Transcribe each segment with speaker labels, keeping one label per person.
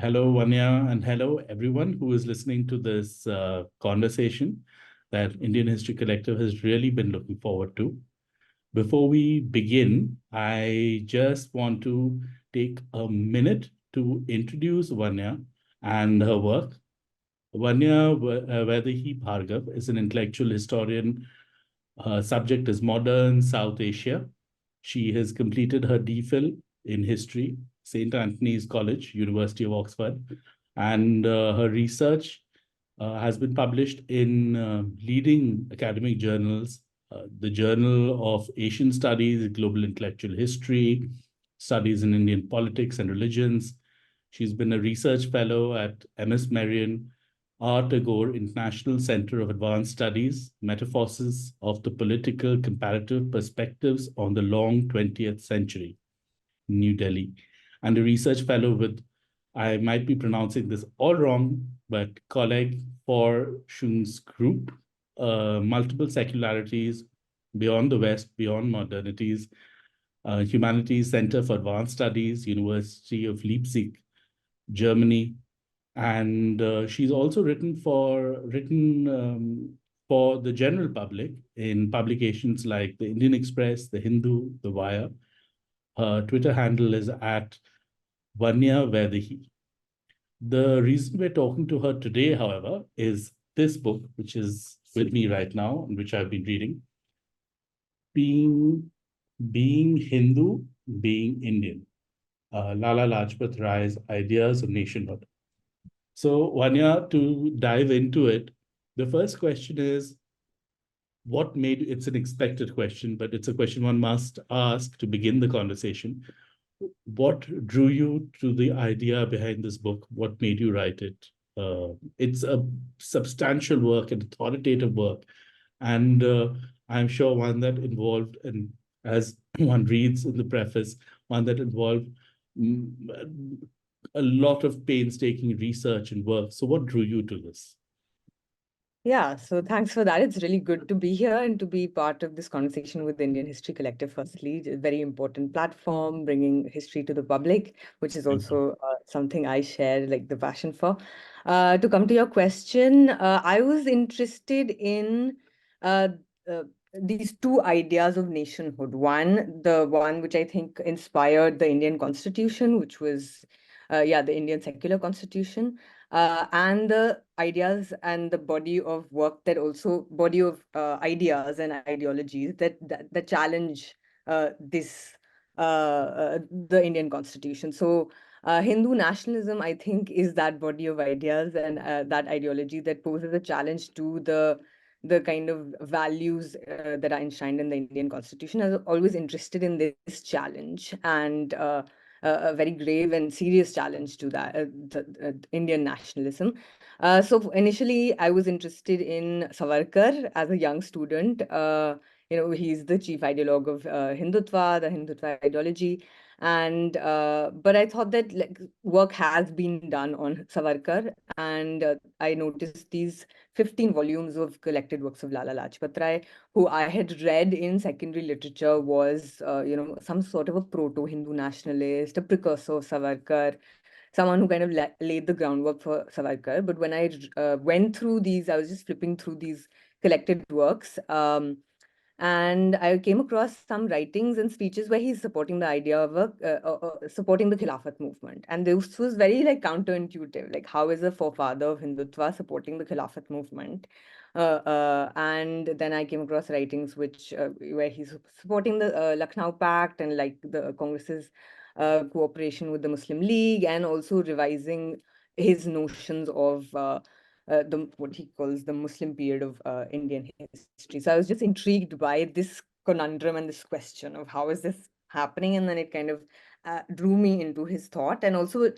Speaker 1: Hello, Vanya, and hello, everyone who is listening to this conversation that Indian History Collective has really been looking forward to. Before we begin, I just want to take a minute to introduce Vanya and her work. Vanya Bhargava is an intellectual historian. Her subject is modern South Asia. She has completed her DPhil in history, St. Anthony's College, University of Oxford, and her research has been published in leading academic journals, the Journal of Asian Studies, Global Intellectual History, Studies in Indian Politics and Religions. She's been a research fellow at MS Marion, R. Tagore International Center of Advanced Studies, Metamorphosis of the Political Comparative Perspectives on the Long 20th Century, New Delhi, and a research fellow with, I might be pronouncing this all wrong, but colleague for Shung's group, Multiple Secularities, Beyond the West, Beyond Modernities, Humanities Center for Advanced Studies, University of Leipzig, Germany, and she's also written for the general public in publications like the Indian Express, the Hindu, the Wire. Her Twitter handle is at Vanya Bhargava. The reason we're talking to her today, however, is this book, which is with me right now, and which I've been reading, Being Hindu, Being Indian, Lala Lajpat Rai's Ideas of Nationhood. So, Vanya, to dive into it, the first question is, what made, it's an expected question, but it's a question one must ask to begin the conversation. What drew you to the idea behind this book? What made you write it? It's a substantial work, an authoritative work, and I'm sure one that involved, and as one reads in the preface, one that involved a lot of painstaking research and work. So what drew you to this?
Speaker 2: Yeah, so thanks for that. It's really good to be here and to be part of this conversation with the Indian History Collective, firstly. It's a very important platform, bringing history to the public, which is also something I share like the passion for. To come to your question, I was interested in these two ideas of nationhood. One, the one which I think inspired the Indian Constitution, which was, the Indian secular constitution. And the ideas and the body of work that also body of ideas and ideologies that challenge this the Indian Constitution. So Hindu nationalism, I think, is that body of ideas and that ideology that poses a challenge to the kind of values that are enshrined in the Indian Constitution. I was always interested in this challenge and a very grave and serious challenge to that Indian nationalism. So initially, I was interested in Savarkar as a young student. He's the chief ideologue of Hindutva, the Hindutva ideology. And but I thought that like work has been done on Savarkar, and I noticed these 15 volumes of collected works of Lala Lajpat Rai, who I had read in secondary literature, was some sort of a proto-Hindu nationalist, a precursor of Savarkar, someone who kind of laid the groundwork for Savarkar. But when I went through these, I was just flipping through these collected works. And I came across some writings and speeches where he's supporting the idea of supporting the Khilafat movement. And this was very like counterintuitive. Like, how is a forefather of Hindutva supporting the Khilafat movement? And then I came across writings where he's supporting the Lucknow Pact and like the Congress's cooperation with the Muslim League, and also revising his notions of what he calls the Muslim period of Indian history. So I was just intrigued by this conundrum and this question of how is this happening, and then it kind of drew me into his thought, and also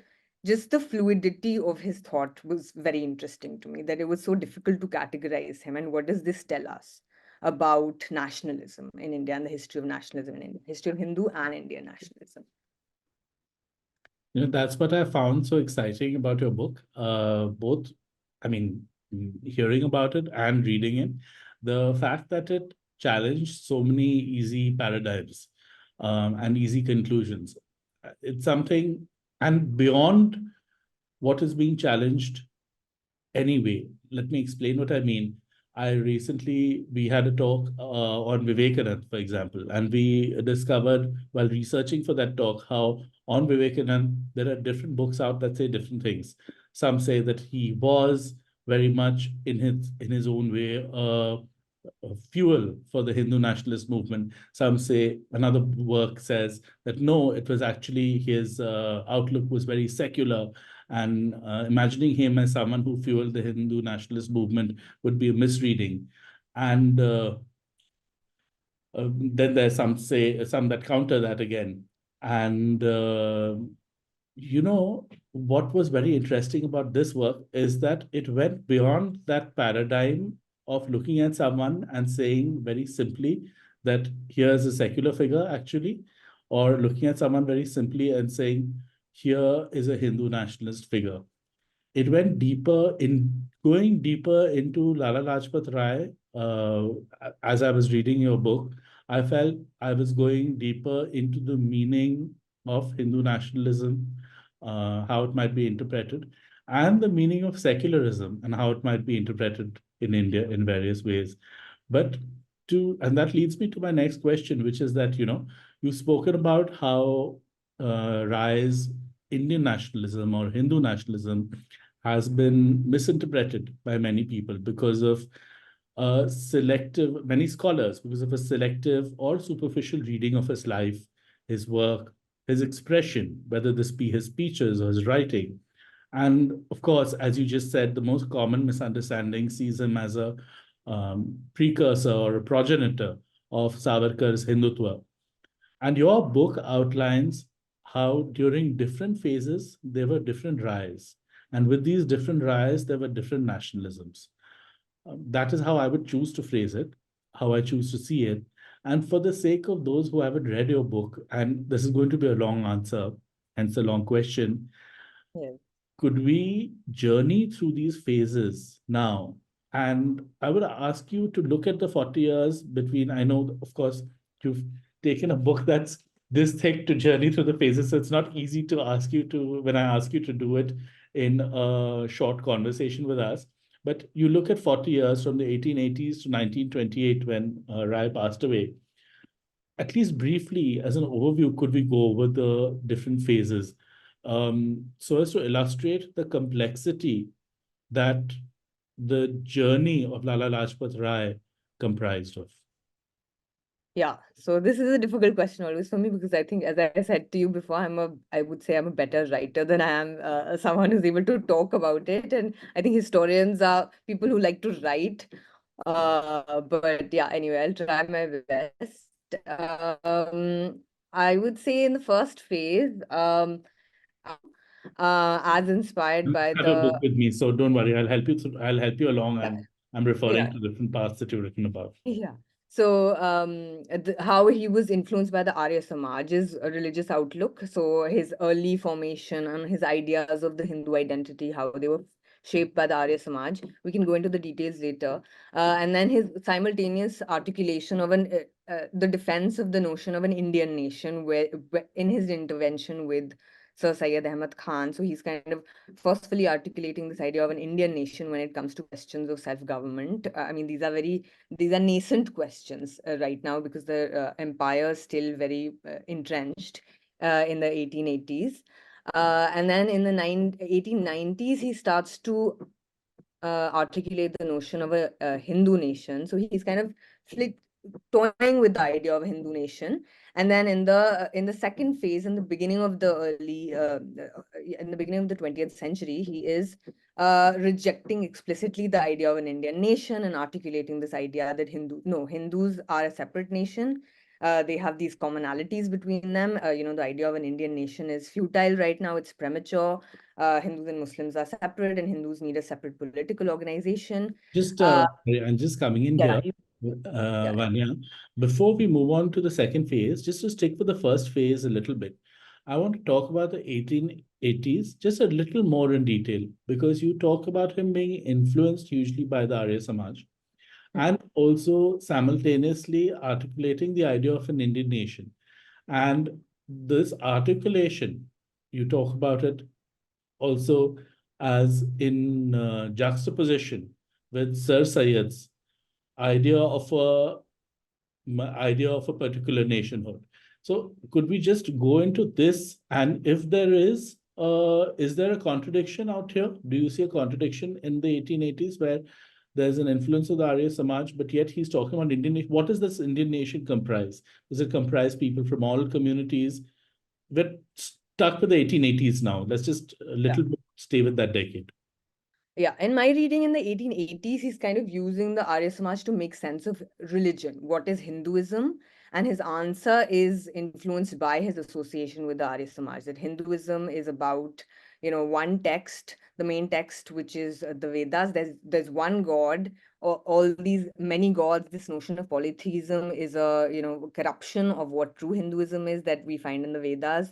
Speaker 2: just the fluidity of his thought was very interesting to me, that it was so difficult to categorize him. And what does this tell us about nationalism in India and the history of nationalism in India, history of Hindu and Indian nationalism?
Speaker 1: That's what I found so exciting about your book. Both, I mean, hearing about it and reading it, the fact that it challenged so many easy paradigms and easy conclusions. It's something, and beyond what is being challenged anyway. Let me explain what I mean. We had a talk on Vivekanand, for example, and we discovered while researching for that talk how on Vivekanand there are different books out that say different things. Some say that he was very much in his own way fuel for the Hindu nationalist movement. Some say another work says that no, it was actually his outlook was very secular, and imagining him as someone who fueled the Hindu nationalist movement would be a misreading. And then there's some that counter that again. And what was very interesting about this work is that it went beyond that paradigm of looking at someone and saying very simply that here's a secular figure, actually, or looking at someone very simply and saying here is a Hindu nationalist figure. It went deeper in going deeper into Lala Lajpat Rai. As I was reading your book, I felt I was going deeper into the meaning of Hindu nationalism, how it might be interpreted, and the meaning of secularism and how it might be interpreted in India in various ways. But and that leads me to my next question, which is that, you've spoken about how Rai's Indian nationalism or Hindu nationalism has been misinterpreted by many people because of many scholars, because of a selective or superficial reading of his life, his work, his expression, whether this be his speeches or his writing. And of course, as you just said, the most common misunderstanding sees him as a precursor or a progenitor of Savarkar's Hindutva. And your book outlines how during different phases there were different Rais. And with these different Rais, there were different nationalisms. That is how I would choose to phrase it, how I choose to see it. And for the sake of those who haven't read your book, and this is going to be a long answer, hence a long question,
Speaker 2: Yeah.
Speaker 1: could we journey through these phases now? And I would ask you to look at the 40 years between, I know, of course, you've taken a book that's this thick to journey through the phases. So it's not easy to when I ask you to do it in a short conversation with us. But you look at 40 years from the 1880s to 1928 when Rai passed away. At least briefly, as an overview, could we go over the different phases so as to illustrate the complexity that the journey of Lala Lajpat Rai comprised of?
Speaker 2: Yeah, so this is a difficult question always for me because I think, as I said to you before, I would say I'm a better writer than I am someone who's able to talk about it. And I think historians are people who like to write. But yeah, anyway, I'll try my best. I would say in the first phase, as inspired
Speaker 1: I
Speaker 2: by
Speaker 1: have a book
Speaker 2: the,
Speaker 1: with me, so don't worry. I'll help you along,
Speaker 2: yeah,
Speaker 1: and I'm referring
Speaker 2: yeah.
Speaker 1: to different parts that you've written about.
Speaker 2: Yeah. So, how he was influenced by the Arya Samaj's religious outlook. So, his early formation and his ideas of the Hindu identity, how they were shaped by the Arya Samaj. We can go into the details later. And then his simultaneous articulation of the defense of the notion of an Indian nation, where in his intervention with Sir Syed Ahmad Khan. So, he's kind of forcefully articulating this idea of an Indian nation when it comes to questions of self-government. I mean, these are nascent questions right now because the empire is still very entrenched in the 1880s. And then in the 1890s, he starts to articulate the notion of a Hindu nation. So he's kind of toying with the idea of a Hindu nation. And then in the second phase, in the beginning of in the beginning of the 20th century, he is rejecting explicitly the idea of an Indian nation and articulating this idea that Hindus are a separate nation. They have these commonalities between them. The idea of an Indian nation is futile right now. It's premature. Hindus and Muslims are separate, and Hindus need a separate political organization.
Speaker 1: I'm just coming in
Speaker 2: Yeah,
Speaker 1: here,
Speaker 2: yeah,
Speaker 1: Vanya. Before we move on to the second phase, just to stick with the first phase a little bit, I want to talk about the 1880s just a little more in detail because you talk about him being influenced hugely by the Arya Samaj and also simultaneously articulating the idea of an Indian nation. And this articulation, you talk about it also as in juxtaposition with Sir Syed's idea of a particular nationhood. So could we just go into this? And if there is there a contradiction out here? Do you see a contradiction in the 1880s where there's an influence of the Arya Samaj, but yet he's talking about Indian nation? What does this Indian nation comprise? Does it comprise people from all communities? We're stuck with the 1880s now. Let's just a
Speaker 2: Yeah.
Speaker 1: little bit stay with that decade.
Speaker 2: Yeah, in my reading in the 1880s, he's kind of using the Arya Samaj to make sense of religion. What is Hinduism? And his answer is influenced by his association with the Arya Samaj, that Hinduism is about, one text, the main text, which is the Vedas. There's one God, or all these many gods. This notion of polytheism is a, corruption of what true Hinduism is that we find in the Vedas.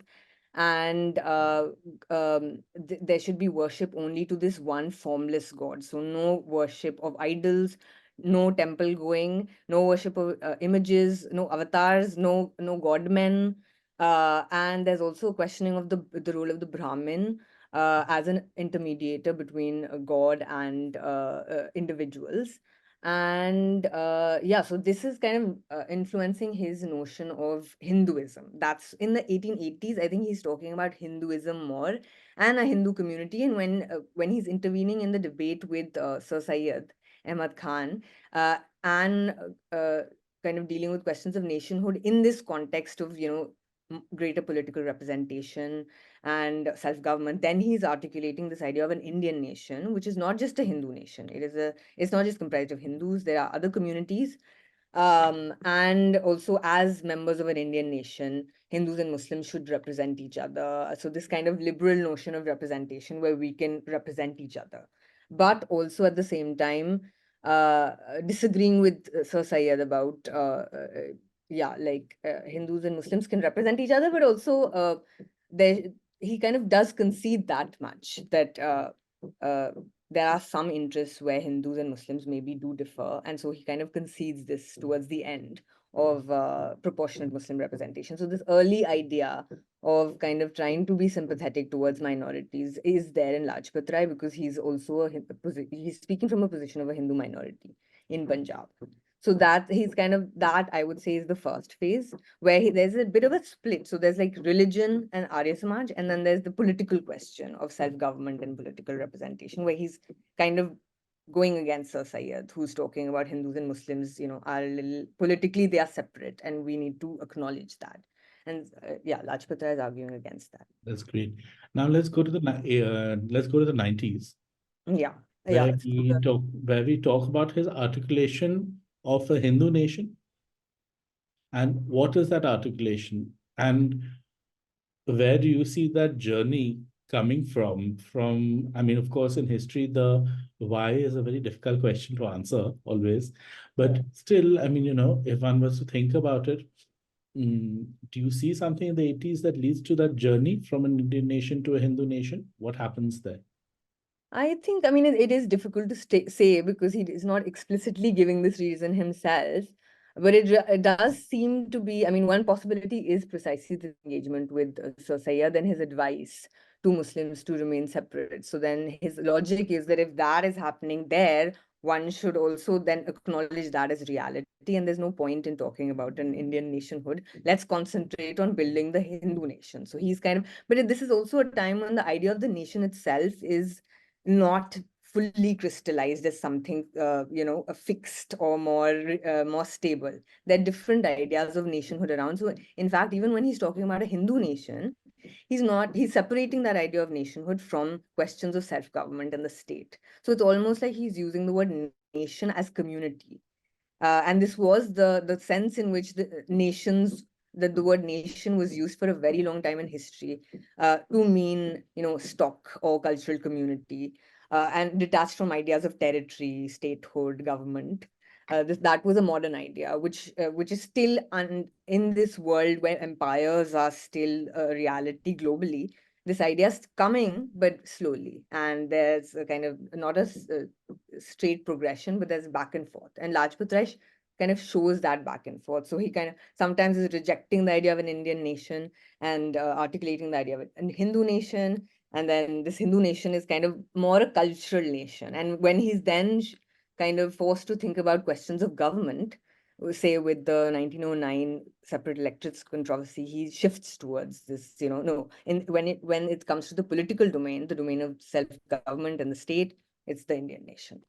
Speaker 2: And there should be worship only to this one formless god. So no worship of idols, no temple going, no worship of images, no avatars, no godmen. And there's also a questioning of the role of the Brahmin as an intermediator between God and individuals. And yeah, so this is kind of influencing his notion of Hinduism. That's in the 1880s. I think he's talking about Hinduism more and a Hindu community. And when he's intervening in the debate with Sir Syed Ahmad Khan, and kind of dealing with questions of nationhood in this context of greater political representation and self-government, then he's articulating this idea of an Indian nation, which is not just a Hindu nation. It's not just comprised of Hindus. There are other communities. And also, as members of an Indian nation, Hindus and Muslims should represent each other. So this kind of liberal notion of representation where we can represent each other, but also at the same time disagreeing with Sir Syed about yeah, like Hindus and Muslims can represent each other, but also there he kind of does concede that much, that uh, there are some interests where Hindus and Muslims maybe do differ. And so he kind of concedes this towards the end of proportionate Muslim representation. So this early idea of kind of trying to be sympathetic towards minorities is there in Lajpat Rai, because he's also he's speaking from a position of a Hindu minority in Punjab. So that he's kind of, that I would say is the first phase where there's a bit of a split. So there's like religion and Arya Samaj, and then there's the political question of self-government and political representation, where he's kind of going against Sir Syed, who's talking about Hindus and Muslims, are a little politically, they are separate, and we need to acknowledge that. And yeah, Lajpat Rai is arguing against that.
Speaker 1: That's great. Now let's go to the 90s,
Speaker 2: Yeah, yeah.
Speaker 1: where we talk about his articulation of a Hindu nation. And what is that articulation? And where do you see that journey coming from? I mean, of course, in history, the why is a very difficult question to answer always. But still, I mean, if one was to think about it, do you see something in the 80s that leads to that journey from an Indian nation to a Hindu nation? What happens there?
Speaker 2: I think, I mean, it is difficult to say, because he is not explicitly giving this reason himself. But it does seem to be, I mean, one possibility is precisely the engagement with Sir Syed and his advice to Muslims to remain separate. So then his logic is that if that is happening there, one should also then acknowledge that as reality. And there's no point in talking about an Indian nationhood. Let's concentrate on building the Hindu nation. So he's kind of, but this is also a time when the idea of the nation itself is not fully crystallized as something a fixed or more stable. There are different ideas of nationhood around. So in fact, even when he's talking about a Hindu nation, he's separating that idea of nationhood from questions of self-government and the state. So it's almost like he's using the word nation as community. And this was the sense in which the word nation was used for a very long time in history, to mean, stock or cultural community, and detached from ideas of territory, statehood, government. That was a modern idea, which is still in this world where empires are still a reality globally. This idea is coming, but slowly, and there's a kind of not a straight progression, but there's back and forth. And Lajpat Rai kind of shows that back and forth. So he kind of sometimes is rejecting the idea of an Indian nation and articulating the idea of a Hindu nation. And then this Hindu nation is kind of more a cultural nation. And when he's then kind of forced to think about questions of government, say with the 1909 separate electorates controversy, he shifts towards this, no, when it comes to the political domain, the domain of self-government and the state, it's the Indian nation.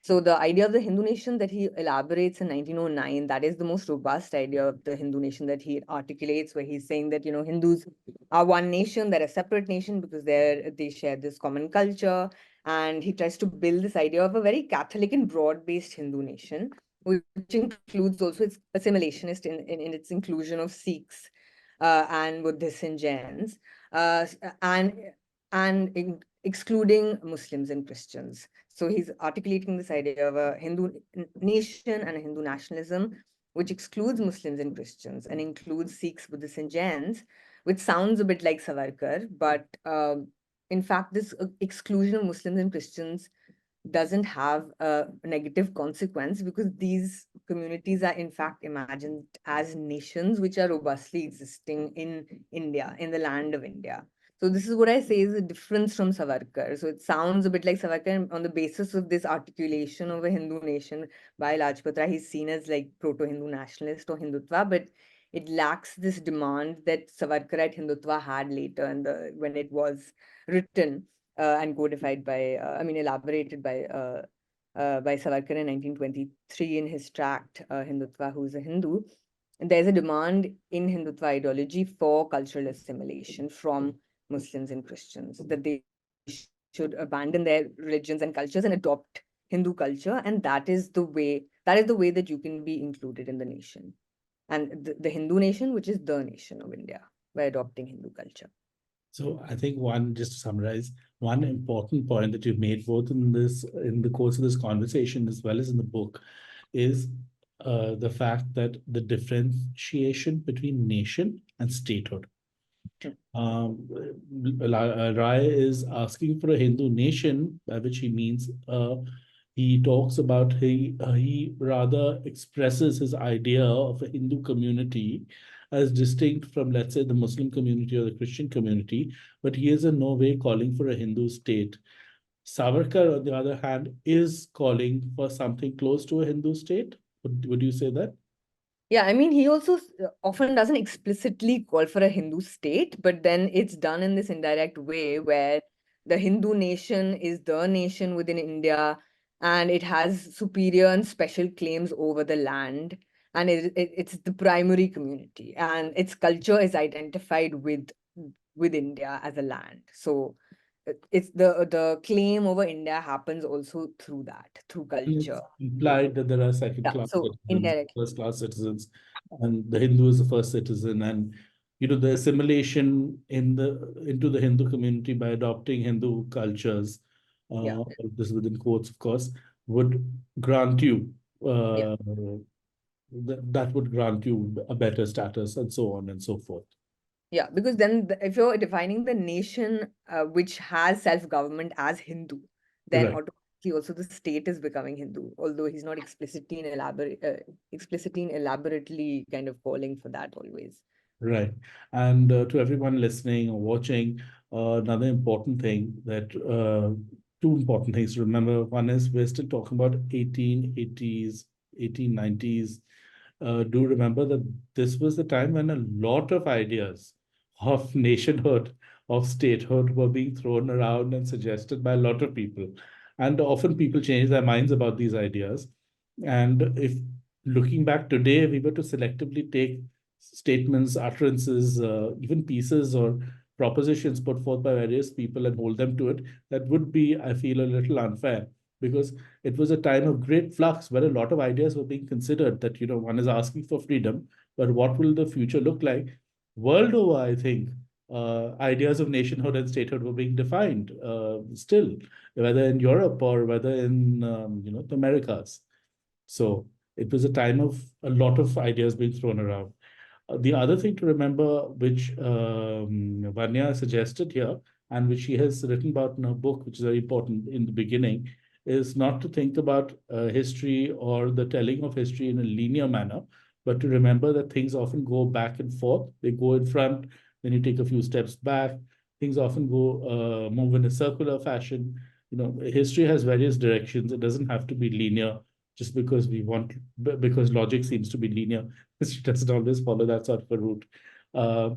Speaker 2: So the idea of the Hindu nation that he elaborates in 1909, that is the most robust idea of the Hindu nation that he articulates, where he's saying that, Hindus are one nation, they're a separate nation because they share this common culture. And he tries to build this idea of a very Catholic and broad-based Hindu nation, which includes also its assimilationist in its inclusion of Sikhs and Buddhists and Jains, and excluding Muslims and Christians. So he's articulating this idea of a Hindu nation and a Hindu nationalism, which excludes Muslims and Christians and includes Sikhs, Buddhists, and Jains, which sounds a bit like Savarkar, but in fact, this exclusion of Muslims and Christians doesn't have a negative consequence, because these communities are in fact imagined as nations which are robustly existing in India, in the land of India. So this is what I say is a difference from Savarkar. So it sounds a bit like Savarkar on the basis of this articulation of a Hindu nation by Lajpat Rai. He's seen as like proto-Hindu nationalist or Hindutva, but it lacks this demand that Savarkarite Hindutva had later when it was written and codified elaborated by Savarkar in 1923 in his tract Hindutva, Who's a Hindu. And there's a demand in Hindutva ideology for cultural assimilation from Muslims and Christians, that they should abandon their religions and cultures and adopt Hindu culture, and that is the way that you can be included in the nation, and the Hindu nation, which is the nation of India, by adopting Hindu culture.
Speaker 1: So I think just to summarize, one important point that you've made both in the course of this conversation as well as in the book is the fact that the differentiation between nation and statehood. Rai is asking for a Hindu nation, by which he means he talks about he rather expresses his idea of a Hindu community as distinct from, let's say, the Muslim community or the Christian community, but he is in no way calling for a Hindu state. Savarkar, on the other hand, is calling for something close to a Hindu state. Would you say that?
Speaker 2: Yeah, I mean, he also often doesn't explicitly call for a Hindu state, but then it's done in this indirect way where the Hindu nation is the nation within India, and it has superior and special claims over the land, and it's the primary community, and its culture is identified with India as a land. So it's the claim over India happens also through
Speaker 1: It's
Speaker 2: culture.
Speaker 1: implied that there are second-class
Speaker 2: So
Speaker 1: citizens,
Speaker 2: indirectly.
Speaker 1: first-class citizens, and the Hindu is the first citizen. And the assimilation into the Hindu community by adopting Hindu cultures,
Speaker 2: Yeah.
Speaker 1: this is within quotes, of course, would grant you
Speaker 2: Yeah.
Speaker 1: that would grant you a better status, and so on and so forth.
Speaker 2: Yeah, because then if you're defining the nation which has self-government as Hindu, then
Speaker 1: Right.
Speaker 2: automatically also the state is becoming Hindu, although he's not explicitly and elaborately kind of calling for that always.
Speaker 1: Right. And to everyone listening or watching, another important thing two important things to remember. One is we're still talking about 1880s, 1890s. Do remember that this was the time when a lot of ideas of nationhood, of statehood were being thrown around and suggested by a lot of people. And often people change their minds about these ideas. And if looking back today, we were to selectively take statements, utterances, even pieces or propositions put forth by various people and hold them to it, that would be, I feel, a little unfair, because it was a time of great flux where a lot of ideas were being considered, that one is asking for freedom, but what will the future look like? World over, I think, ideas of nationhood and statehood were being defined still, whether in Europe or whether in the Americas. So it was a time of a lot of ideas being thrown around. The other thing to remember, which Vanya suggested here, and which she has written about in her book, which is very important in the beginning, is not to think about history or the telling of history in a linear manner, but to remember that things often go back and forth. They go in front, then you take a few steps back, things often go move in a circular fashion. History has various directions. It doesn't have to be linear just because because logic seems to be linear. History doesn't always follow that sort of a route. Uh,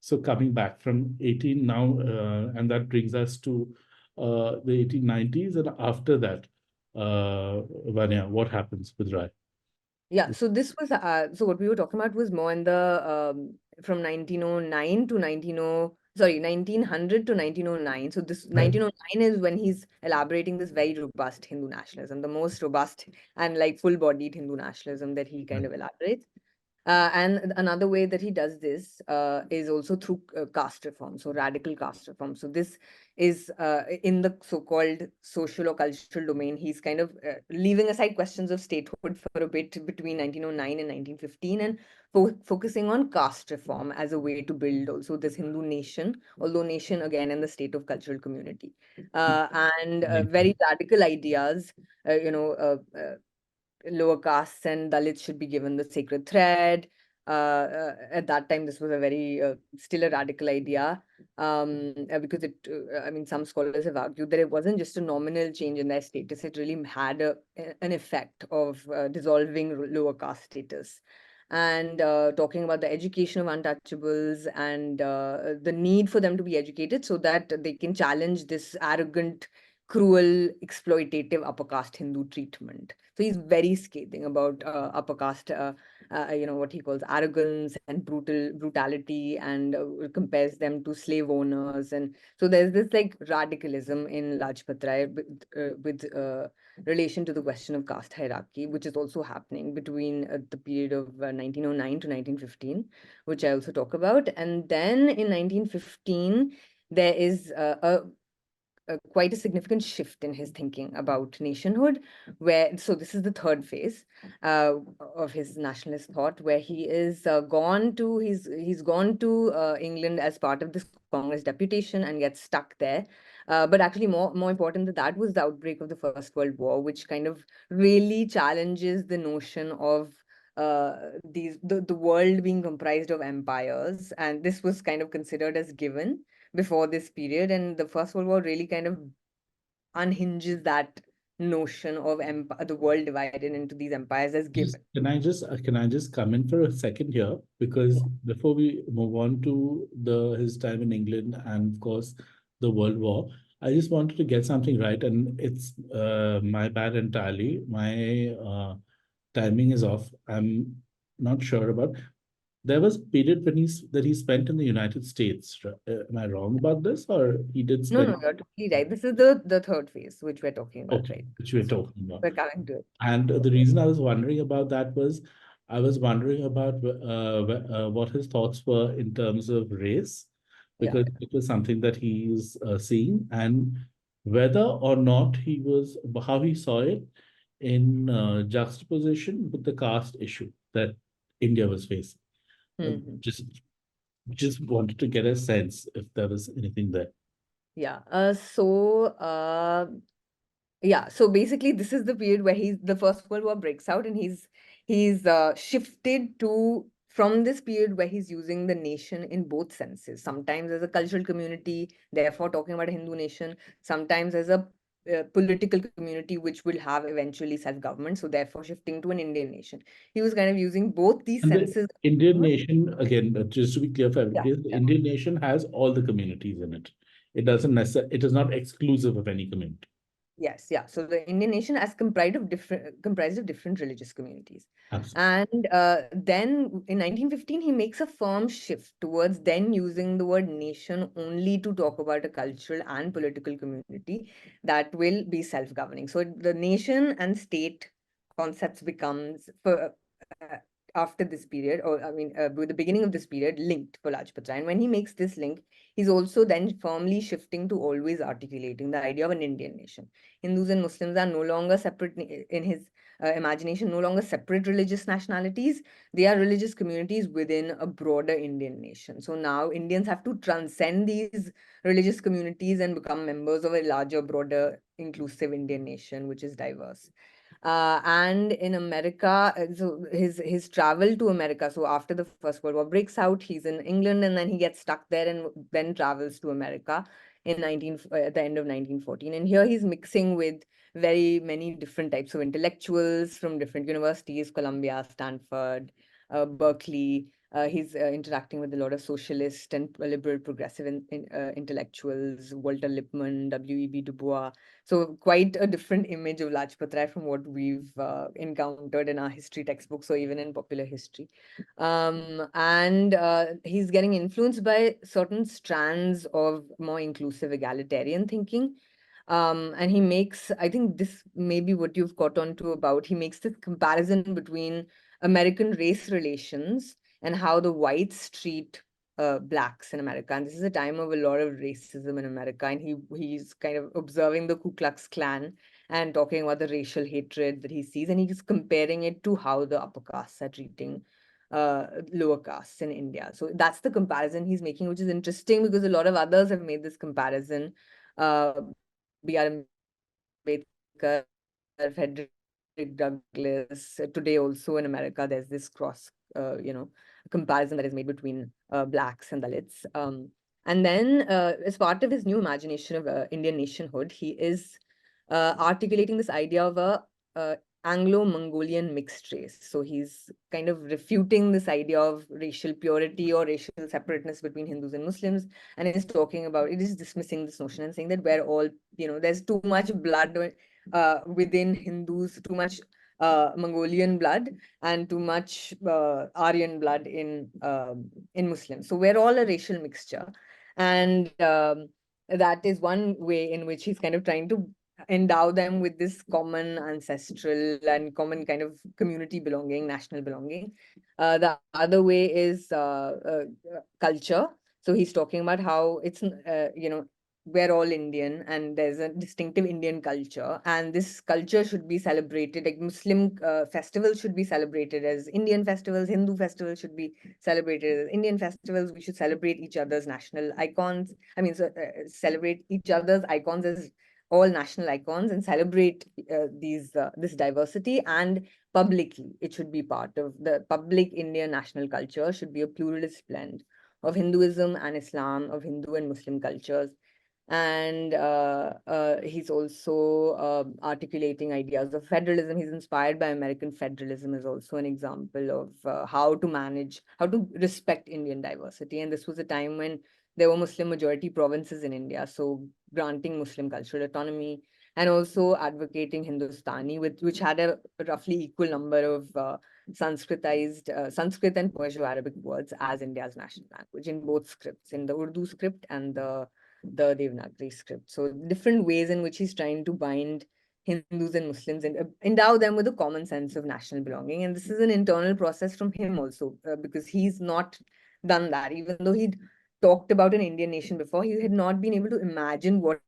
Speaker 1: so coming back from 18 now, and that brings us to the 1890s, and after that, Vanya, what happens with Rai?
Speaker 2: Yeah, so this was so what we were talking about was more in the from 1909 to 1900 to 1909. So this
Speaker 1: Right.
Speaker 2: 1909 is when he's elaborating this very robust Hindu nationalism, the most robust and like full-bodied Hindu nationalism that he kind
Speaker 1: Right.
Speaker 2: of elaborates. And another way that he does this is also through caste reform, so radical caste reform. So this is in the so-called social or cultural domain. He's kind of leaving aside questions of statehood for a bit between 1909 and 1915 and focusing on caste reform as a way to build also this Hindu nation, although nation again in the state of cultural community. And very radical ideas, you know, lower castes and Dalits should be given the sacred thread. At that time, this was a very still a radical idea because I mean, some scholars have argued that it wasn't just a nominal change in their status; it really had an effect of dissolving lower caste status. And talking about the education of untouchables and the need for them to be educated so that they can challenge this arrogant, cruel, exploitative upper caste Hindu treatment. So he's very scathing about upper caste, what he calls arrogance and brutality, and compares them to slave owners. And so there's this like radicalism in Lajpat Rai with relation to the question of caste hierarchy, which is also happening between the period of 1909 to 1915, which I also talk about. And then in 1915, there is quite a significant shift in his thinking about nationhood, where so this is the third phase of his nationalist thought, where he is he's gone to England as part of this Congress deputation and gets stuck there. But actually, more important than that was the outbreak of the First World War, which kind of really challenges the notion of the world being comprised of empires, and this was kind of considered as given before this period. And the First World War really kind of unhinges that notion of the world divided into these empires as given.
Speaker 1: Can I just come in for a second here? Because before we move on to his time in England and of course the World War, I just wanted to get something right, and it's my bad entirely. My timing is off. I'm not sure about. There was a period that he spent in the United States. Am I wrong about this, or he did
Speaker 2: No,
Speaker 1: spend?
Speaker 2: no, you're totally right. This is the third phase, which we're talking about,
Speaker 1: Okay,
Speaker 2: right?
Speaker 1: which we're
Speaker 2: So
Speaker 1: talking about.
Speaker 2: we're coming to it.
Speaker 1: And the reason I was wondering about that was I was wondering about what his thoughts were in terms of race,
Speaker 2: Yeah.
Speaker 1: because it was something that he's seeing, and whether or not how he saw it in juxtaposition with the caste issue that India was facing. Uh,
Speaker 2: Hmm.
Speaker 1: just just wanted to get a sense if there was anything there.
Speaker 2: Yeah. Yeah, so basically, this is the period where the First World War breaks out, and he's shifted to from this period where he's using the nation in both senses. Sometimes as a cultural community, therefore talking about a Hindu nation. Sometimes as a political community, which will have eventually self-government. So therefore, shifting to an Indian nation. He was kind of using both these
Speaker 1: And the
Speaker 2: senses.
Speaker 1: Indian nation, again, just to be clear for
Speaker 2: Yeah.
Speaker 1: everybody, the Indian nation has all the communities in it. It is not exclusive of any community.
Speaker 2: Yes, yeah. So the Indian nation as comprised of different religious communities.
Speaker 1: Absolutely.
Speaker 2: And then in 1915, he makes a firm shift towards then using the word nation only to talk about a cultural and political community that will be self-governing. So the nation and state concepts becomes uh, after this period, or I mean, with the beginning of this period, linked for Lajpat Rai. And when he makes this link, he's also then firmly shifting to always articulating the idea of an Indian nation. Hindus and Muslims are no longer separate in his imagination, no longer separate religious nationalities. They are religious communities within a broader Indian nation. So now Indians have to transcend these religious communities and become members of a larger, broader, inclusive Indian nation, which is diverse. And in America, so his travel to America. So after the First World War breaks out, he's in England, and then he gets stuck there, and then travels to America at the end of 1914. And here he's mixing with very many different types of intellectuals from different universities: Columbia, Stanford, Berkeley. He's interacting with a lot of socialist and liberal progressive intellectuals: Walter Lippmann, W.E.B. Du Bois. So quite a different image of Lajpat Rai from what we've encountered in our history textbooks or even in popular history. And he's getting influenced by certain strands of more inclusive egalitarian thinking. And he makes, I think this may be what you've caught on to about, he makes this comparison between American race relations and how the whites treat blacks in America. And this is a time of a lot of racism in America. And he's kind of observing the Ku Klux Klan and talking about the racial hatred that he sees. And he's comparing it to how the upper castes are treating lower castes in India. So that's the comparison he's making, which is interesting because a lot of others have made this comparison. B.R. Ambedkar, Frederick Douglass. Today also in America, there's this comparison that is made between blacks and Dalits. And then as part of his new imagination of Indian nationhood, he is articulating this idea of a Anglo-Mongolian mixed race. So he's kind of refuting this idea of racial purity or racial separateness between Hindus and Muslims. And he's talking about, it is dismissing this notion and saying that we're all, there's too much blood within Hindus, too much Mongolian blood and too much Aryan blood in Muslims. So we're all a racial mixture. And that is one way in which he's kind of trying to endow them with this common ancestral and common kind of community belonging, national belonging. The other way is culture. So he's talking about how it's, we're all Indian and there's a distinctive Indian culture. And this culture should be celebrated, like Muslim festivals should be celebrated as Indian festivals, Hindu festivals should be celebrated as Indian festivals. We should celebrate each other's national icons. Celebrate each other's icons as all national icons and celebrate this diversity, and publicly it should be part of the public Indian national culture, should be a pluralist blend of Hinduism and Islam, of Hindu and Muslim cultures. And he's also articulating ideas of federalism. He's inspired by American federalism, is also an example of how to respect Indian diversity. And this was a time when there were Muslim majority provinces in India, so granting Muslim cultural autonomy and also advocating Hindustani, which had a roughly equal number of Sanskritized Sanskrit and Persian-Arabic words as India's national language in both scripts, in the Urdu script and the Devanagari script. So different ways in which he's trying to bind Hindus and Muslims and endow them with a common sense of national belonging. And this is an internal process from him also, because he's not done that. Even though he'd talked about an Indian nation before, he had not been able to imagine what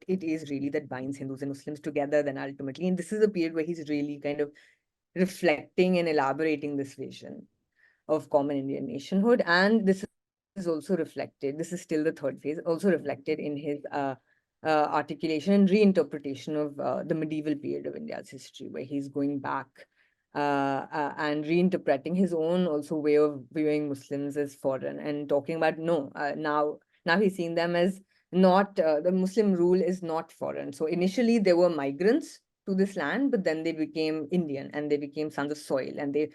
Speaker 2: it is really that binds Hindus and Muslims together then ultimately. And this is a period where he's really kind of reflecting and elaborating this vision of common Indian nationhood. And this is also reflected, this is still the third phase, also reflected in his articulation and reinterpretation of the medieval period of India's history, where he's going back and reinterpreting his own also way of viewing Muslims as foreign and talking about now he's seeing them as not the Muslim rule is not foreign. So initially they were migrants to this land, but then they became Indian and they became sons of soil, and they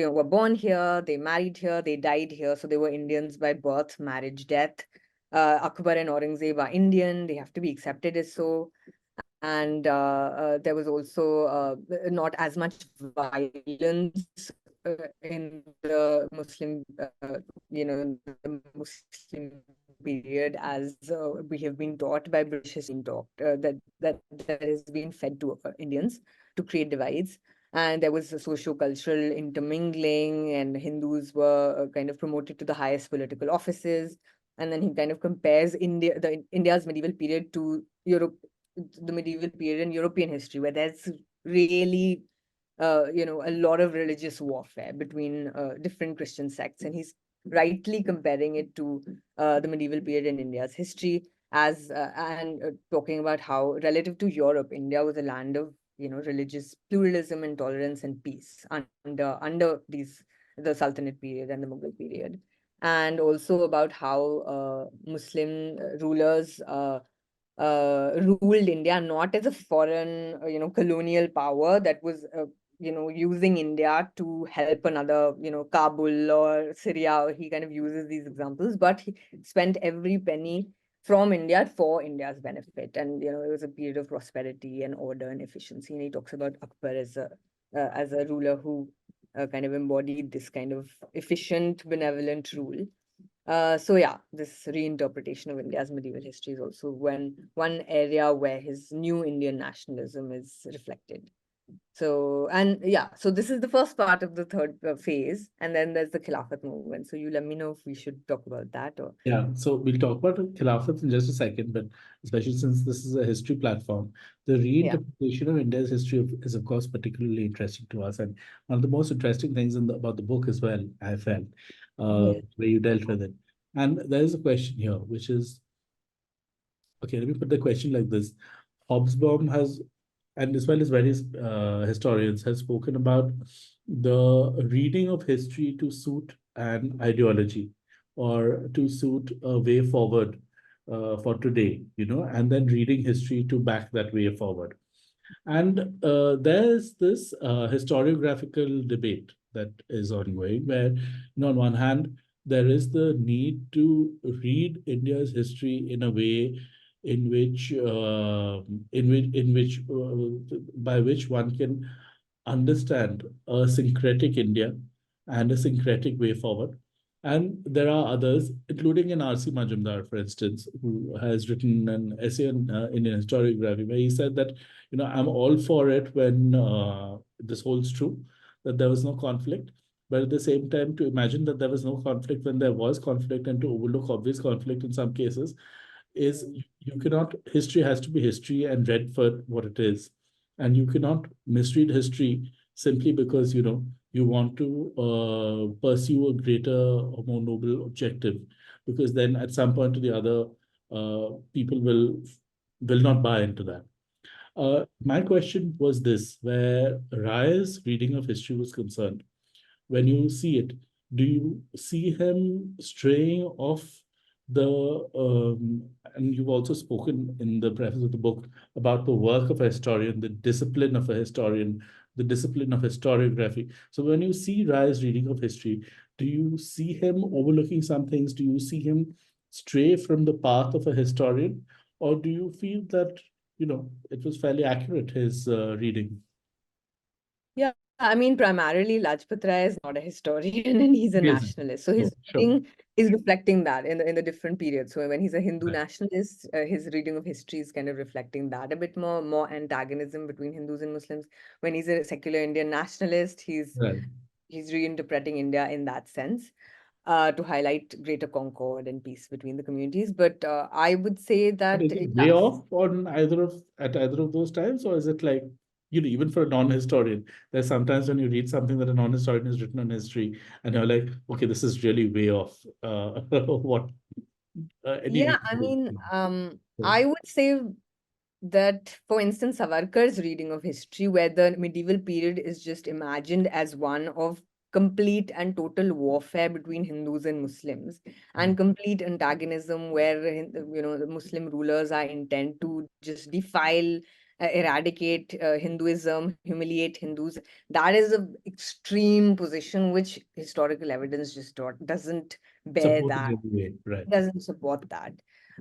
Speaker 2: were born here, they married here, they died here. So they were Indians by birth, marriage, death. Akbar and Aurangzeb are Indian, they have to be accepted as so. And there was also not as much violence in the Muslim, the Muslim period as we have been taught by British has been taught, that has been fed to Indians to create divides. And there was a socio-cultural intermingling, and Hindus were kind of promoted to the highest political offices. And then he kind of compares India's medieval period to Europe, the medieval period in European history, where there's really, a lot of religious warfare between different Christian sects. And he's rightly comparing it to the medieval period in India's history and talking about how, relative to Europe, India was a land of religious pluralism and tolerance and peace under the Sultanate period and the Mughal period, and also about how Muslim rulers ruled India not as a foreign, colonial power that was, using India to help another, Kabul or Syria. He kind of uses these examples, but he spent every penny from India for India's benefit. And, it was a period of prosperity and order and efficiency. And he talks about Akbar as a ruler who kind of embodied this kind of efficient, benevolent rule. So yeah, this reinterpretation of India's medieval history is also one area where his new Indian nationalism is reflected. So, and yeah, so this is the first part of the third phase, and then there's the Khilafat movement. So you let me know if we should talk about that or.
Speaker 1: Yeah, so we'll talk about Khilafat in just a second, but especially since this is a history platform, the
Speaker 2: Yeah.
Speaker 1: reinterpretation of India's history is, of course, particularly interesting to us. And one of the most interesting things about the book as well, I felt,
Speaker 2: Yeah.
Speaker 1: where you dealt with it. And there is a question here, which is, okay, let me put the question like this. Hobsbawm has, and as well as various historians, has spoken about the reading of history to suit an ideology or to suit a way forward for today, and then reading history to back that way forward. And there's this historiographical debate that is ongoing, where, on one hand, there is the need to read India's history in a way in which by which one can understand a syncretic India and a syncretic way forward. And there are others, including an R.C. Majumdar, for instance, who has written an essay on Indian historiography, where he said that, I'm all for it when this holds true, that there was no conflict. But at the same time, to imagine that there was no conflict when there was conflict and to overlook obvious conflict in some cases is, you cannot, history has to be history and read for what it is. And you cannot misread history simply because, you want to pursue a greater or more noble objective, because then at some point or the other, people will not buy into that. My question was this, where Rai's reading of history was concerned. When you see it, do you see him straying off the, and you've also spoken in the preface of the book about the work of a historian, the discipline of a historian, the discipline of historiography. So when you see Rai's reading of history, do you see him overlooking some things? Do you see him stray from the path of a historian? Or do you feel that, it was fairly accurate, his reading?
Speaker 2: Yeah, I mean, primarily Lajpat Rai is not a historian and he's a
Speaker 1: Yes.
Speaker 2: nationalist. So
Speaker 1: Oh,
Speaker 2: his
Speaker 1: sure.
Speaker 2: reading is reflecting that in the different periods. So when he's a Hindu
Speaker 1: Right.
Speaker 2: nationalist, his reading of history is kind of reflecting that a bit more antagonism between Hindus and Muslims. When he's a secular Indian nationalist,
Speaker 1: Right.
Speaker 2: he's reinterpreting India in that sense. To highlight greater concord and peace between the communities. But I would say
Speaker 1: But
Speaker 2: that,
Speaker 1: is it way
Speaker 2: yes,
Speaker 1: off on either of those times, or is it like, even for a non-historian, there's sometimes when you read something that a non-historian has written on history, and you're like, okay, this is really way off. What any
Speaker 2: yeah, I
Speaker 1: reasonable
Speaker 2: mean,
Speaker 1: thing.
Speaker 2: I would say that, for instance, Savarkar's reading of history, where the medieval period is just imagined as one of complete and total warfare between Hindus and Muslims, and complete antagonism, where the Muslim rulers are intent to just defile, eradicate Hinduism, humiliate Hindus. That is an extreme position, which historical evidence just doesn't bear
Speaker 1: Supporting
Speaker 2: that,
Speaker 1: every way, right?
Speaker 2: doesn't support that.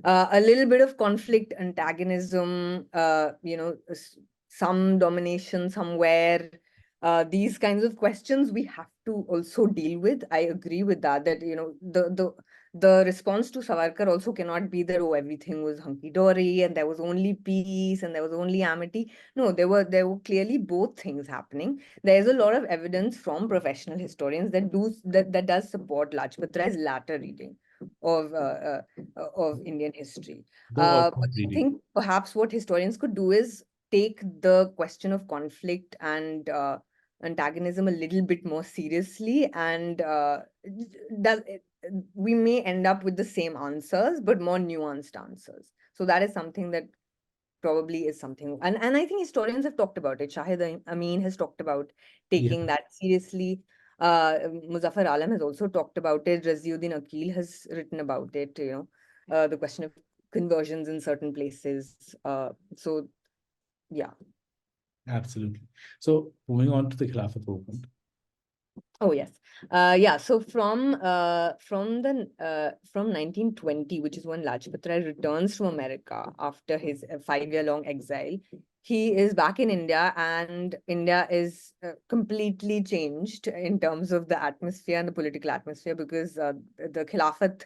Speaker 2: A little bit of conflict, antagonism, some domination somewhere. These kinds of questions we have to also deal with. I agree with that. That the response to Savarkar also cannot be that, oh, everything was hunky dory and there was only peace and there was only amity. No, there were clearly both things happening. There is a lot of evidence from professional historians that does support Lajpat Rai's latter reading of Indian history.
Speaker 1: The alternate
Speaker 2: But I
Speaker 1: reading.
Speaker 2: think perhaps what historians could do is take the question of conflict and antagonism a little bit more seriously, and does we may end up with the same answers but more nuanced answers. So that is something that probably is something, and I think historians have talked about it. Shahid Amin has talked about
Speaker 1: Yeah,
Speaker 2: taking that seriously. Muzaffar Alam has also talked about it. Raziuddin Akil has written about it, the question of conversions in certain places. So yeah.
Speaker 1: absolutely. So moving on to the Khilafat movement.
Speaker 2: Oh yes. Yeah. So from 1920, which is when Lajpat Rai returns to America after his 5-year long exile, he is back in India, and India is completely changed in terms of the atmosphere and the political atmosphere, because the Khilafat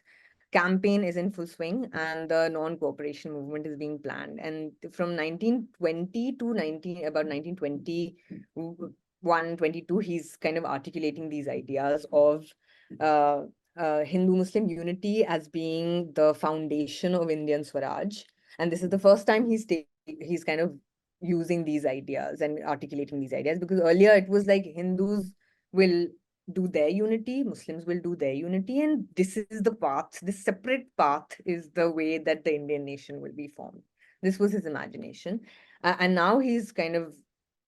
Speaker 2: campaign is in full swing and the non-cooperation movement is being planned. And from 1920 to 1920 122, he's kind of articulating these ideas of uh, Hindu-Muslim unity as being the foundation of Indian Swaraj. And this is the first time he's kind of using these ideas and articulating these ideas, because earlier it was like Hindus will do their unity, Muslims will do their unity, and this is the path, this separate path is the way that the Indian nation will be formed. This was his imagination. And now he's kind of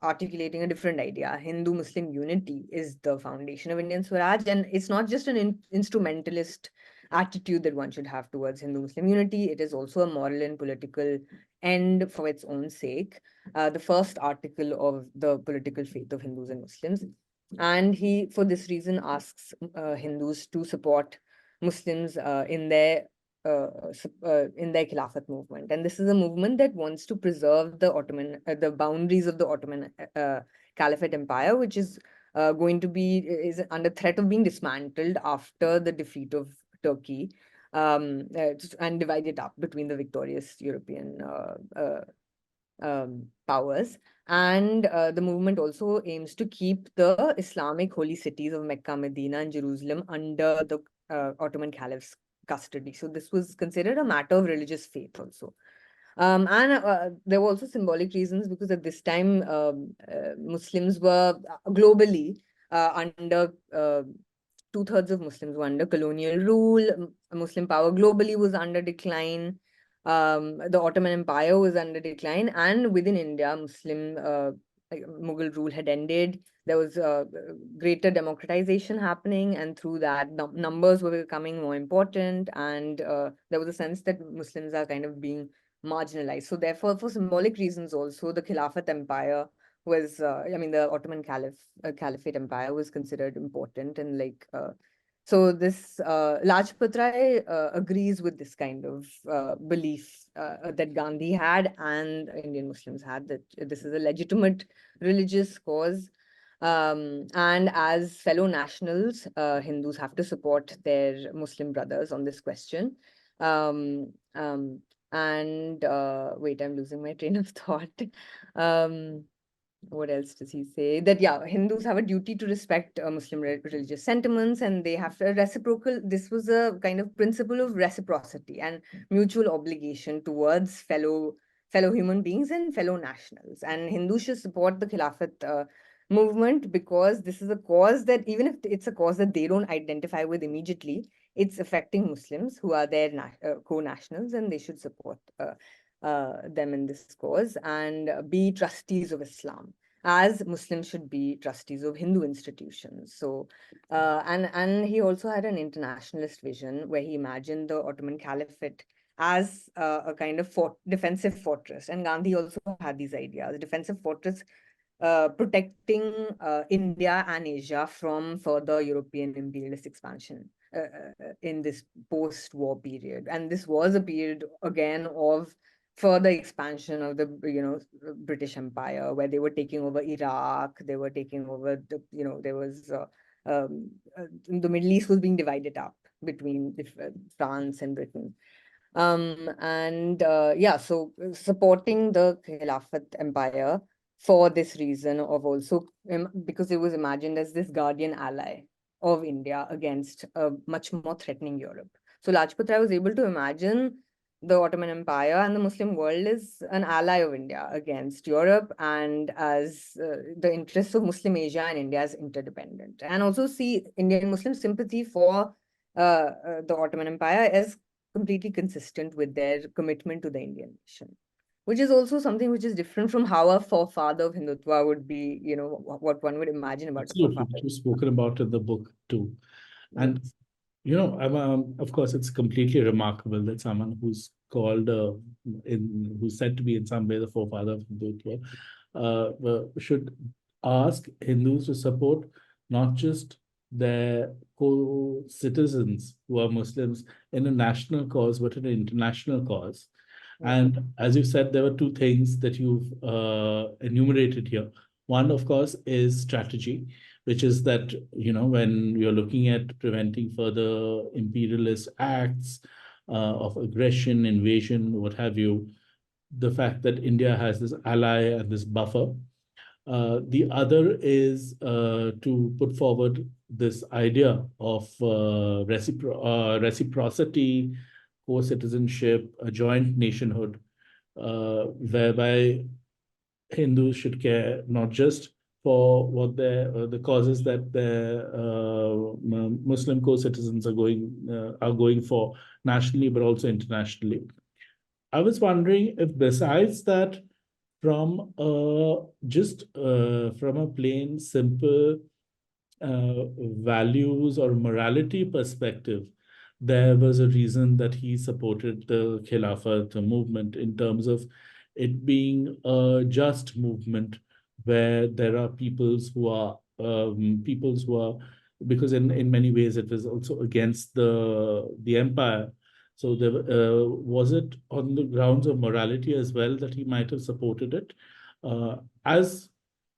Speaker 2: articulating a different idea. Hindu Muslim unity is the foundation of Indian Swaraj, and it's not just an instrumentalist attitude that one should have towards Hindu Muslim unity. It is also a moral and political end for its own sake. The first article of the political faith of Hindus and Muslims. And he, for this reason, asks Hindus to support Muslims in their Khilafat movement. And this is a movement that wants to preserve the boundaries of the Ottoman Caliphate Empire, which is under threat of being dismantled after the defeat of Turkey, and divided up between the victorious European powers. And the movement also aims to keep the Islamic holy cities of Mecca, Medina, and Jerusalem under the Ottoman Caliph's custody. So this was considered a matter of religious faith also. And there were also symbolic reasons, because at this time, Muslims were globally under 2/3 of Muslims were under colonial rule. Muslim power globally was under decline. The Ottoman Empire was under decline, and within India, Mughal rule had ended. There was greater democratization happening, and through that, numbers were becoming more important, and there was a sense that Muslims are kind of being marginalized. So, therefore, for symbolic reasons, also the Khilafat Empire the Ottoman Caliphate Empire was considered important, and so this Lajpat Rai agrees with this kind of belief that Gandhi had and Indian Muslims had, that this is a legitimate religious cause. And as fellow nationals, Hindus have to support their Muslim brothers on this question. Um, um, and wait, I'm losing my train of thought. Um, what else does he say? That, yeah, Hindus have a duty to respect Muslim religious sentiments, and they have to reciprocal. This was a kind of principle of reciprocity and mutual obligation towards fellow human beings and fellow nationals. And Hindus should support the Khilafat movement, because this is a cause that, even if it's a cause that they don't identify with immediately, it's affecting Muslims who are their co-nationals, and they should support them in this cause and be trustees of Islam, as Muslims should be trustees of Hindu institutions. So, and he also had an internationalist vision where he imagined the Ottoman Caliphate as a kind of defensive fortress. And Gandhi also had these ideas: defensive fortress protecting India and Asia from further European imperialist expansion in this post-war period. And this was a period again of further expansion of the British Empire, where they were taking over Iraq, they were taking over there was the Middle East was being divided up between France and Britain. So supporting the Khilafat Empire for this reason of also because it was imagined as this guardian ally of India against a much more threatening Europe. So Lajpat Rai was able to imagine the Ottoman Empire and the Muslim world is an ally of India against Europe, and as the interests of Muslim Asia and India as interdependent, and also see Indian Muslim sympathy for the Ottoman Empire as completely consistent with their commitment to the Indian nation. which is also something which is different from how a forefather of Hindutva would be, what one would imagine about a
Speaker 1: Absolutely,
Speaker 2: forefather.
Speaker 1: which was spoken about in the book too. And
Speaker 2: Yes.
Speaker 1: of course, it's completely remarkable that someone who's called, who's said to be in some way the forefather of Hindutva, should ask Hindus to support not just their co-citizens who are Muslims in a national cause, but in an international cause. And as you said, there were two things that you've enumerated here. One, of course, is strategy, which is that, when you're looking at preventing further imperialist acts of aggression, invasion, what have you, the fact that India has this ally and this buffer. The other is to put forward this idea of reciprocity, co-citizenship, a joint nationhood, whereby Hindus should care not just for what the causes that their Muslim co-citizens are going for nationally, but also internationally. I was wondering if besides that, from a plain simple values or morality perspective, there was a reason that he supported the Khilafat movement in terms of it being a just movement where there are peoples who are, because in many ways it was also against the empire. So was it on the grounds of morality as well that he might have supported it? As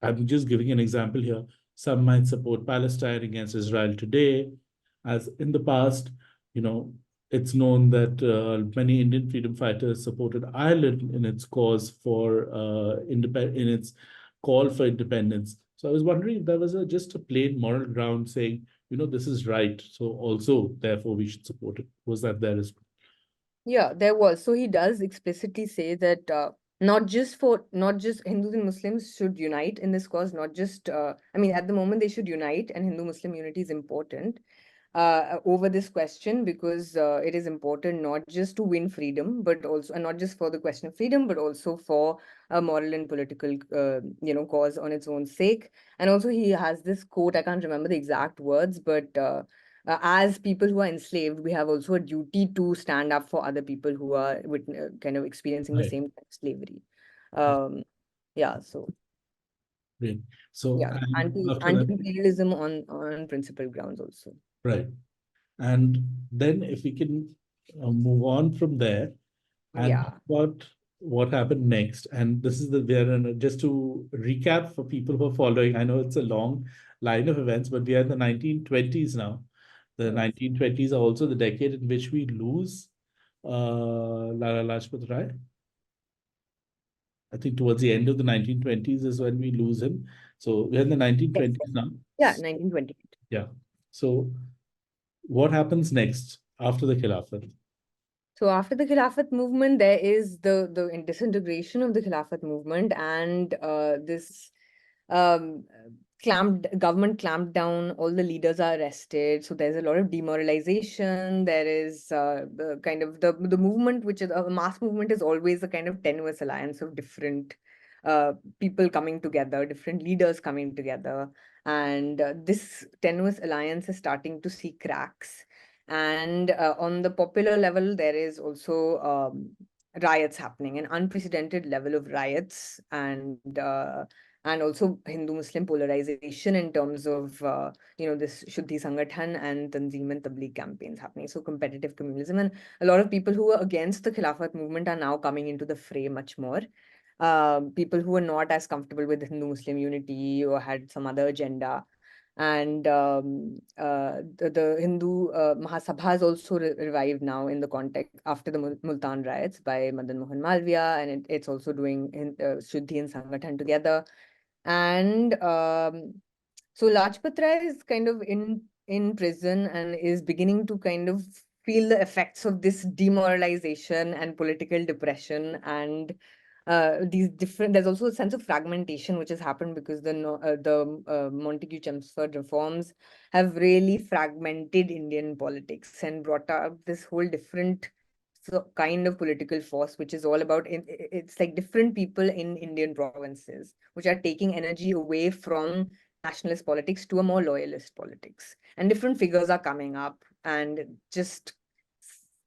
Speaker 1: I'm just giving an example here, some might support Palestine against Israel today, as in the past, you know, it's known that many Indian freedom fighters supported Ireland in its cause for in its call for independence. So I was wondering if there was just a plain moral ground saying, this is right. So also, therefore, we should support it. Was that there as well?
Speaker 2: Yeah, there was. So he does explicitly say that not just Hindus and Muslims should unite in this cause, not just I mean, at the moment they should unite, and Hindu-Muslim unity is important over this question, because it is important not just to win freedom, but also, and not just for the question of freedom, but also for a moral and political cause on its own sake. And also he has this quote, I can't remember the exact words, but as people who are enslaved, we have also a duty to stand up for other people who are kind of experiencing the
Speaker 1: Right.
Speaker 2: same kind of slavery. Um, yeah, so
Speaker 1: Great. So,
Speaker 2: yeah,
Speaker 1: and after that,
Speaker 2: anti-imperialism on principle grounds also.
Speaker 1: right. And then if we can move on from there and talk
Speaker 2: Yeah.
Speaker 1: about what happened next. And this is just to recap for people who are following, I know it's a long line of events, but we are in the 1920s now. The
Speaker 2: Yes.
Speaker 1: 1920s are also the decade in which we lose Lala Lajpat Rai. I think towards the end of the 1920s is when we lose him. So we're in the
Speaker 2: Yes.
Speaker 1: 1920s now.
Speaker 2: Yeah, 1920.
Speaker 1: Yeah. So what happens next after the Khilafat?
Speaker 2: So after the Khilafat movement, there is the disintegration of the Khilafat movement, and this um, government clamped down. All the leaders are arrested. So there's a lot of demoralization. There is the kind of the movement, which is a mass movement, is always a kind of tenuous alliance of different people coming together, different leaders coming together, and this tenuous alliance is starting to see cracks. And on the popular level, there is also riots happening, an unprecedented level of riots, and also Hindu-Muslim polarization in terms of this Shuddhi Sangathan and Tanzim and Tabligh campaigns happening. So competitive communalism, and a lot of people who were against the Khilafat movement are now coming into the fray much more. People who were not as comfortable with Hindu-Muslim unity or had some other agenda. And the Hindu Mahasabha has also revived now in the context after the Multan riots by Madan Mohan Malviya, and it's also doing Shuddhi and Sangathan together. And so Lajpat Rai is kind of in prison and is beginning to kind of feel the effects of this demoralization and political depression, and these different. There's also a sense of fragmentation which has happened because the Montagu-Chelmsford reforms have really fragmented Indian politics and brought up this whole different kind of political force, which is all about, it's like different people in Indian provinces, which are taking energy away from nationalist politics to a more loyalist politics. And different figures are coming up, and just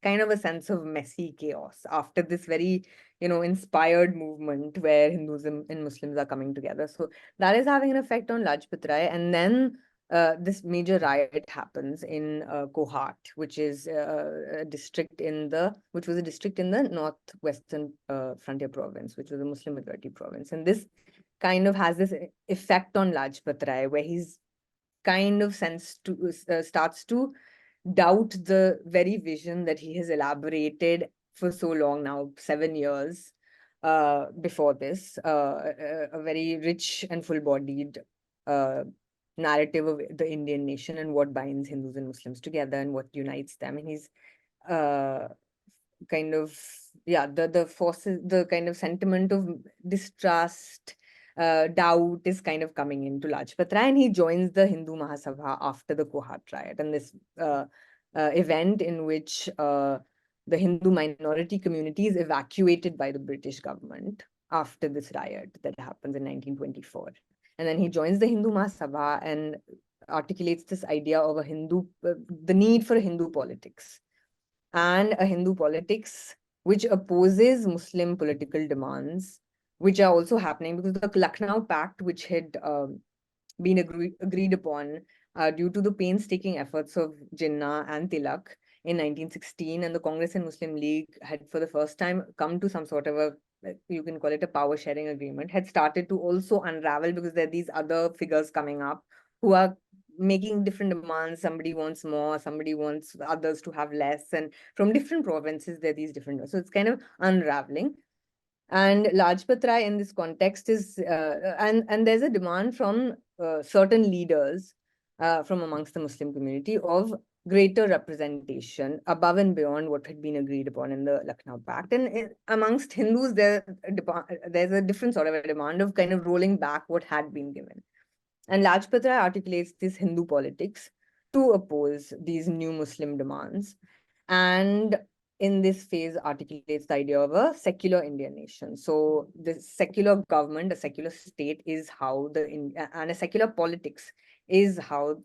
Speaker 2: kind of a sense of messy chaos after this very, inspired movement where Hinduism and Muslims are coming together. So that is having an effect on Lajpat Rai. And then this major riot happens in Kohat, which is a district which was a district in the northwestern frontier province, which was a Muslim majority province. And this kind of has this effect on Lajpat Rai, where he's kind of starts to doubt the very vision that he has elaborated for so long now, 7 years before this, a very rich and full-bodied narrative of the Indian nation and what binds Hindus and Muslims together and what unites them. And he's kind of, the forces, the kind of sentiment of distrust, doubt is kind of coming into Lajpat Rai, and he joins the Hindu Mahasabha after the Kohat riot, and this event in which the Hindu minority community is evacuated by the British government after this riot that happens in 1924. And then he joins the Hindu Mahasabha and articulates this idea of the need for a Hindu politics, and a Hindu politics which opposes Muslim political demands, which are also happening because the Lucknow Pact, which had been agreed upon due to the painstaking efforts of Jinnah and Tilak in 1916, and the Congress and Muslim League had for the first time come to some sort of you can call it a power sharing agreement, had started to also unravel because there are these other figures coming up who are making different demands. Somebody wants more, somebody wants others to have less, and from different provinces there are these different, so it's kind of unraveling. And Lajpat Rai in this context is and there's a demand from certain leaders from amongst the Muslim community of greater representation above and beyond what had been agreed upon in the Lucknow Pact. And amongst Hindus, there's a different sort of a demand of kind of rolling back what had been given. And Lajpat Rai articulates this Hindu politics to oppose these new Muslim demands. And in this phase articulates the idea of a secular Indian nation. So the secular government, a secular state is how and a secular politics is how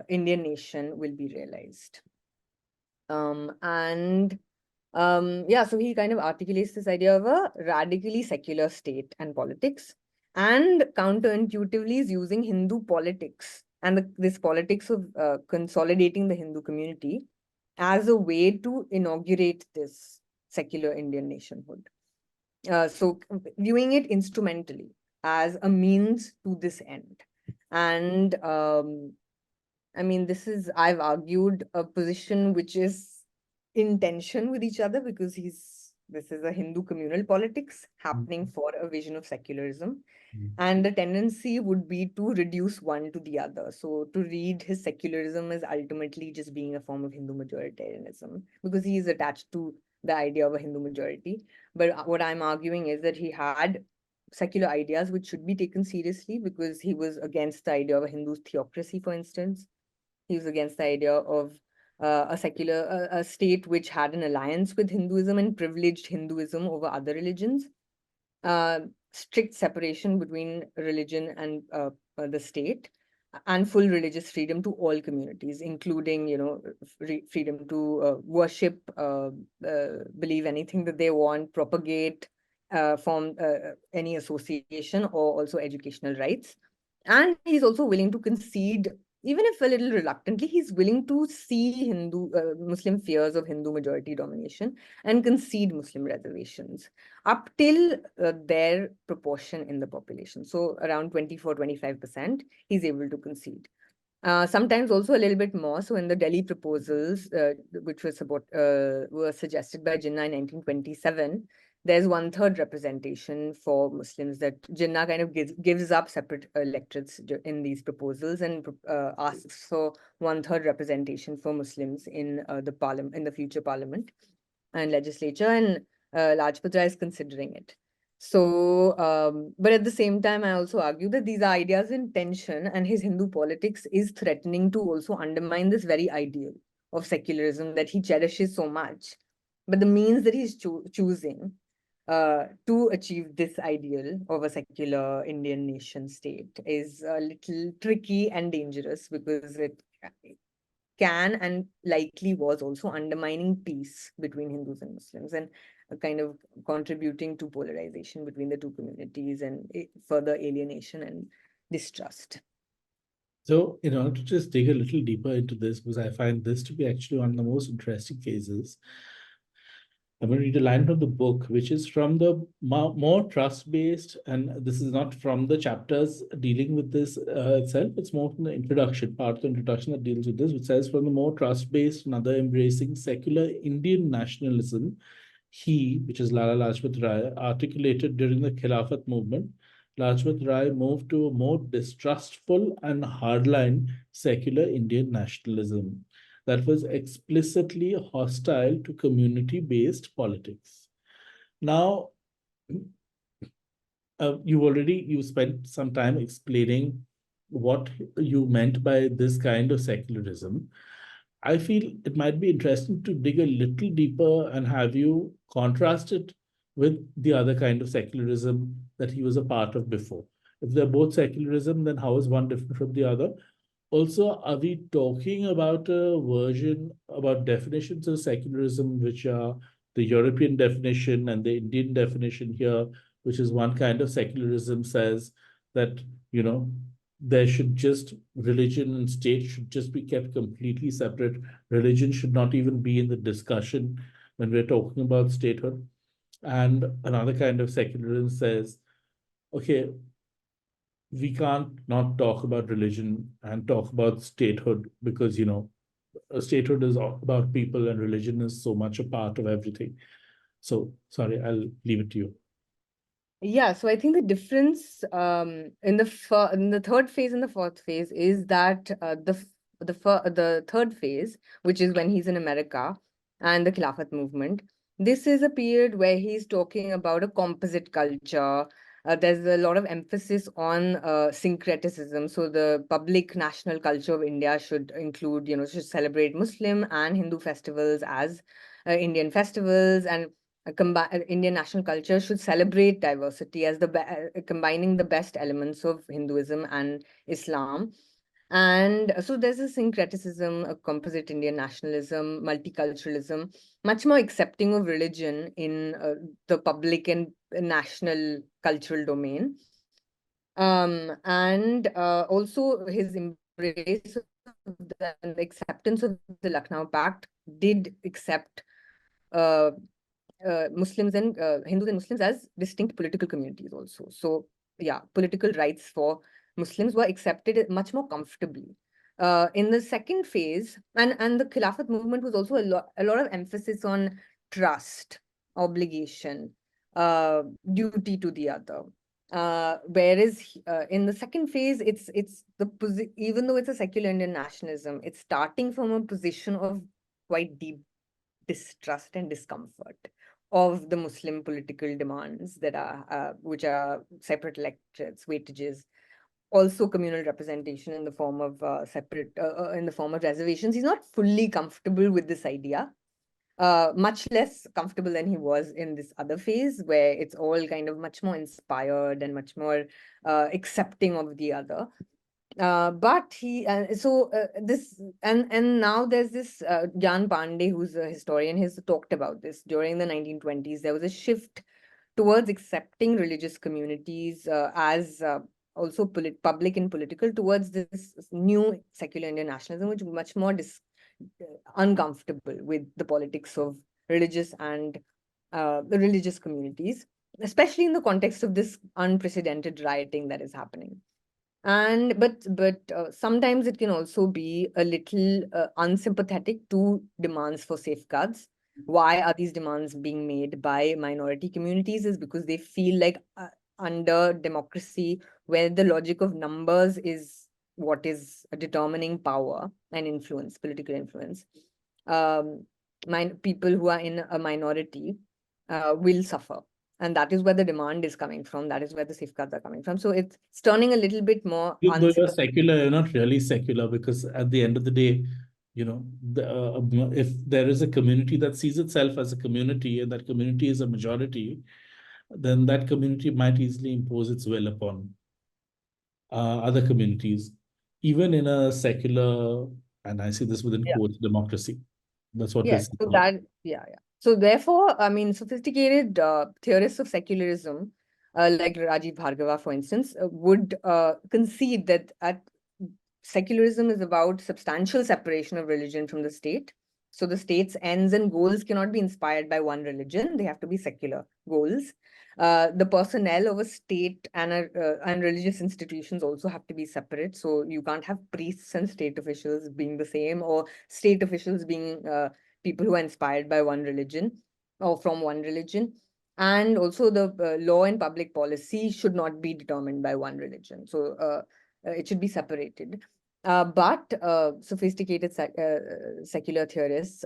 Speaker 2: Indian nation will be realized. So he kind of articulates this idea of a radically secular state and politics, and counterintuitively is using Hindu politics and this politics of consolidating the Hindu community as a way to inaugurate this secular Indian nationhood. So viewing it instrumentally as a means to this end. And I mean, I've argued a position which is in tension with each other, because this is a Hindu communal politics happening for a vision of secularism. And the tendency would be to reduce one to the other. So to read his secularism as ultimately just being a form of Hindu majoritarianism, because he is attached to the idea of a Hindu majority. But what I'm arguing is that he had secular ideas which should be taken seriously, because he was against the idea of a Hindu theocracy, for instance. He was against the idea of a state which had an alliance with Hinduism and privileged Hinduism over other religions. Strict separation between religion and the state, and full religious freedom to all communities, including, freedom to worship, believe anything that they want, propagate, form any association, or also educational rights. And he's also willing to concede, even if a little reluctantly, he's willing to see Muslim fears of Hindu majority domination and concede Muslim reservations up till their proportion in the population. So around 24-25%, he's able to concede. Sometimes also a little bit more. So in the Delhi proposals, which were suggested by Jinnah in 1927, there's 1/3 representation for Muslims, that Jinnah kind of gives up separate electorates in these proposals, and asks for 1/3 representation for Muslims in the future parliament and legislature, and Lajpat Rai is considering it. So, but at the same time, I also argue that these are ideas in tension, and his Hindu politics is threatening to also undermine this very ideal of secularism that he cherishes so much. But the means that he's choosing to achieve this ideal of a secular Indian nation state is a little tricky and dangerous, because it can and likely was also undermining peace between Hindus and Muslims, and kind of contributing to polarization between the two communities and further alienation and distrust.
Speaker 1: So, to just dig a little deeper into this, because I find this to be actually one of the most interesting phases, I'm going to read a line from the book, which is from the more trust-based, and this is not from the chapters dealing with this itself. It's more from the introduction, part of the introduction that deals with this, which says, from the more trust-based and other embracing secular Indian nationalism, he, which is Lala Lajpat Rai, articulated during the Khilafat movement, Lajpat Rai moved to a more distrustful and hardline secular Indian nationalism that was explicitly hostile to community-based politics. Now, you spent some time explaining what you meant by this kind of secularism. I feel it might be interesting to dig a little deeper and have you contrast it with the other kind of secularism that he was a part of before. If they're both secularism, then how is one different from the other? Also, are we talking about a version, about definitions of secularism, which are the European definition and the Indian definition here, which is one kind of secularism says that, there should just, religion and state should just be kept completely separate. Religion should not even be in the discussion when we're talking about statehood. And another kind of secularism says, okay, we can't not talk about religion and talk about statehood because, statehood is all about people and religion is so much a part of everything. So, sorry, I'll leave it to you.
Speaker 2: Yeah, so I think the difference in the third phase and the fourth phase is that the third phase, which is when he's in America and the Khilafat movement, this is a period where he's talking about a composite culture. There's a lot of emphasis on syncretism. So the public national culture of India should include, should celebrate Muslim and Hindu festivals as Indian festivals, and Indian national culture should celebrate diversity as combining the best elements of Hinduism and Islam. And so there's a syncretism, a composite Indian nationalism, multiculturalism, much more accepting of religion in the public and national cultural domain. And also his embrace of the acceptance of the Lucknow Pact did accept Muslims and Hindus and Muslims as distinct political communities also. So yeah, political rights for Muslims were accepted much more comfortably. In the second phase, and the Khilafat movement was also a lot of emphasis on trust, obligation, duty to the other. Whereas in the second phase, it's even though it's a secular Indian nationalism, it's starting from a position of quite deep distrust and discomfort of the Muslim political demands that are which are separate electorates, weightages, also communal representation in the form of in the form of reservations. He's not fully comfortable with this idea. Much less comfortable than he was in this other phase, where it's all kind of much more inspired and much more accepting of the other. But this and now there's this Jan Pandey, who's a historian, has talked about this. During the 1920s, there was a shift towards accepting religious communities as also public and political, towards this new secular Indian nationalism, which is much more uncomfortable with the politics of religious and the religious communities, especially in the context of this unprecedented rioting that is happening. And but sometimes it can also be a little unsympathetic to demands for safeguards. Why are these demands being made by minority communities? Is because they feel like under democracy, where the logic of numbers is what is determining power and influence, political influence, people who are in a minority will suffer. And that is where the demand is coming from. That is where the safeguards are coming from. So it's turning a little bit more
Speaker 1: Though you're
Speaker 2: unsympathetic.
Speaker 1: secular, you're not really secular because at the end of the day, if there is a community that sees itself as a community and that community is a majority, then that community might easily impose its will upon other communities, even in a secular, and I see this within
Speaker 2: Yeah.
Speaker 1: quotes, democracy. That's what we're
Speaker 2: Yes. So
Speaker 1: seeing.
Speaker 2: that, yeah. So therefore, I mean, sophisticated theorists of secularism, like Rajiv Bhargava, for instance, would concede that secularism is about substantial separation of religion from the state. So the state's ends and goals cannot be inspired by one religion; they have to be secular goals. The personnel of a state and religious institutions also have to be separate. So you can't have priests and state officials being the same, or state officials being people who are inspired by one religion or from one religion. And also the law and public policy should not be determined by one religion. So it should be separated. But sophisticated secular theorists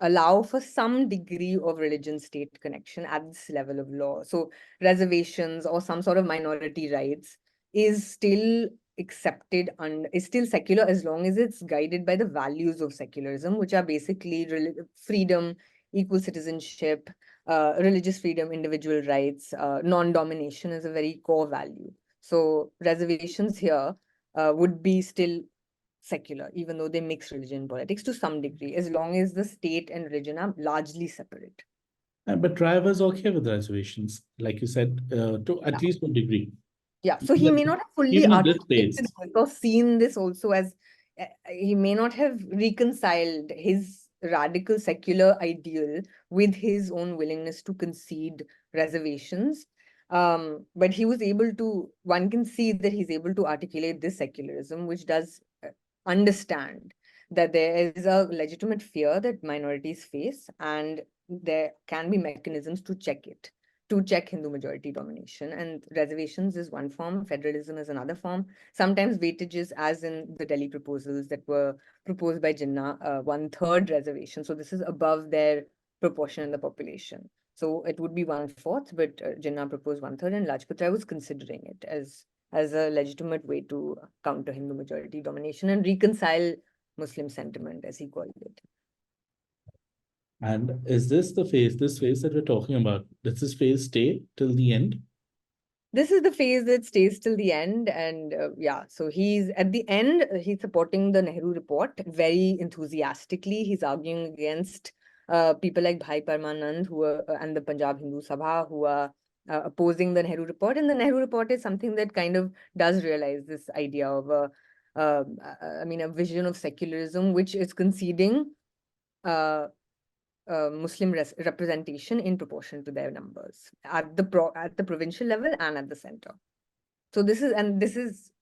Speaker 2: allow for some degree of religion-state connection at this level of law. So reservations or some sort of minority rights is still accepted and is still secular as long as it's guided by the values of secularism, which are basically freedom, equal citizenship, religious freedom, individual rights, non-domination is a very core value. So reservations here would be still secular, even though they mix religion and politics to some degree, as long as the state and religion are largely separate.
Speaker 1: But Rai was okay with reservations, like you said, to at
Speaker 2: Yeah.
Speaker 1: least a degree.
Speaker 2: Yeah. So he may not have fully
Speaker 1: Even in this
Speaker 2: articulated
Speaker 1: phase.
Speaker 2: this or seen this also as he may not have reconciled his radical secular ideal with his own willingness to concede reservations. But he was able to, one can see that he's able to articulate this secularism, which does understand that there is a legitimate fear that minorities face, and there can be mechanisms to check it, to check Hindu majority domination. And reservations is one form, federalism is another form. Sometimes weightages, as in the Delhi proposals that were proposed by Jinnah, 1/3 reservation. So this is above their proportion in the population. So it would be 1/4, but Jinnah proposed 1/3, and Lajpat Rai was considering it as a legitimate way to counter Hindu majority domination and reconcile Muslim sentiment, as he called it.
Speaker 1: And is this phase that we're talking about, does this phase stay till the end?
Speaker 2: This is the phase that stays till the end. And yeah, so he's at the end, he's supporting the Nehru report very enthusiastically. He's arguing against people like Bhai Parmanand who are, and the Punjab Hindu Sabha, who are opposing the Nehru report. And the Nehru report is something that kind of does realize this idea of a vision of secularism, which is conceding Muslim representation in proportion to their numbers at the provincial level and at the center. So this is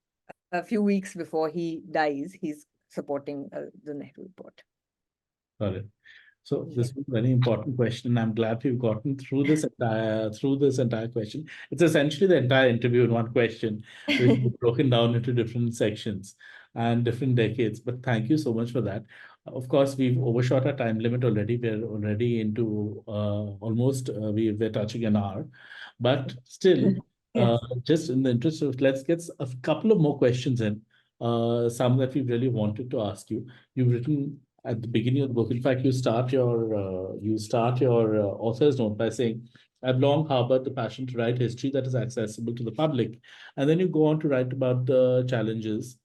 Speaker 2: a few weeks before he dies. He's supporting the Nehru report.
Speaker 1: Got it. So this is a very important question. I'm glad we've gotten through this entire question. It's essentially the entire interview in one question, which is broken down into different sections and different decades. But thank you so much for that. Of course, we've overshot our time limit already. We're already into almost we're touching an hour, but still,
Speaker 2: Yes.
Speaker 1: just in the interest of, let's get a couple of more questions in. Some that we really wanted to ask you. You've written at the beginning of the book. In fact, you start your author's note by saying, "I've long harbored the passion to write history that is accessible to the public," and then you go on to write about the challenges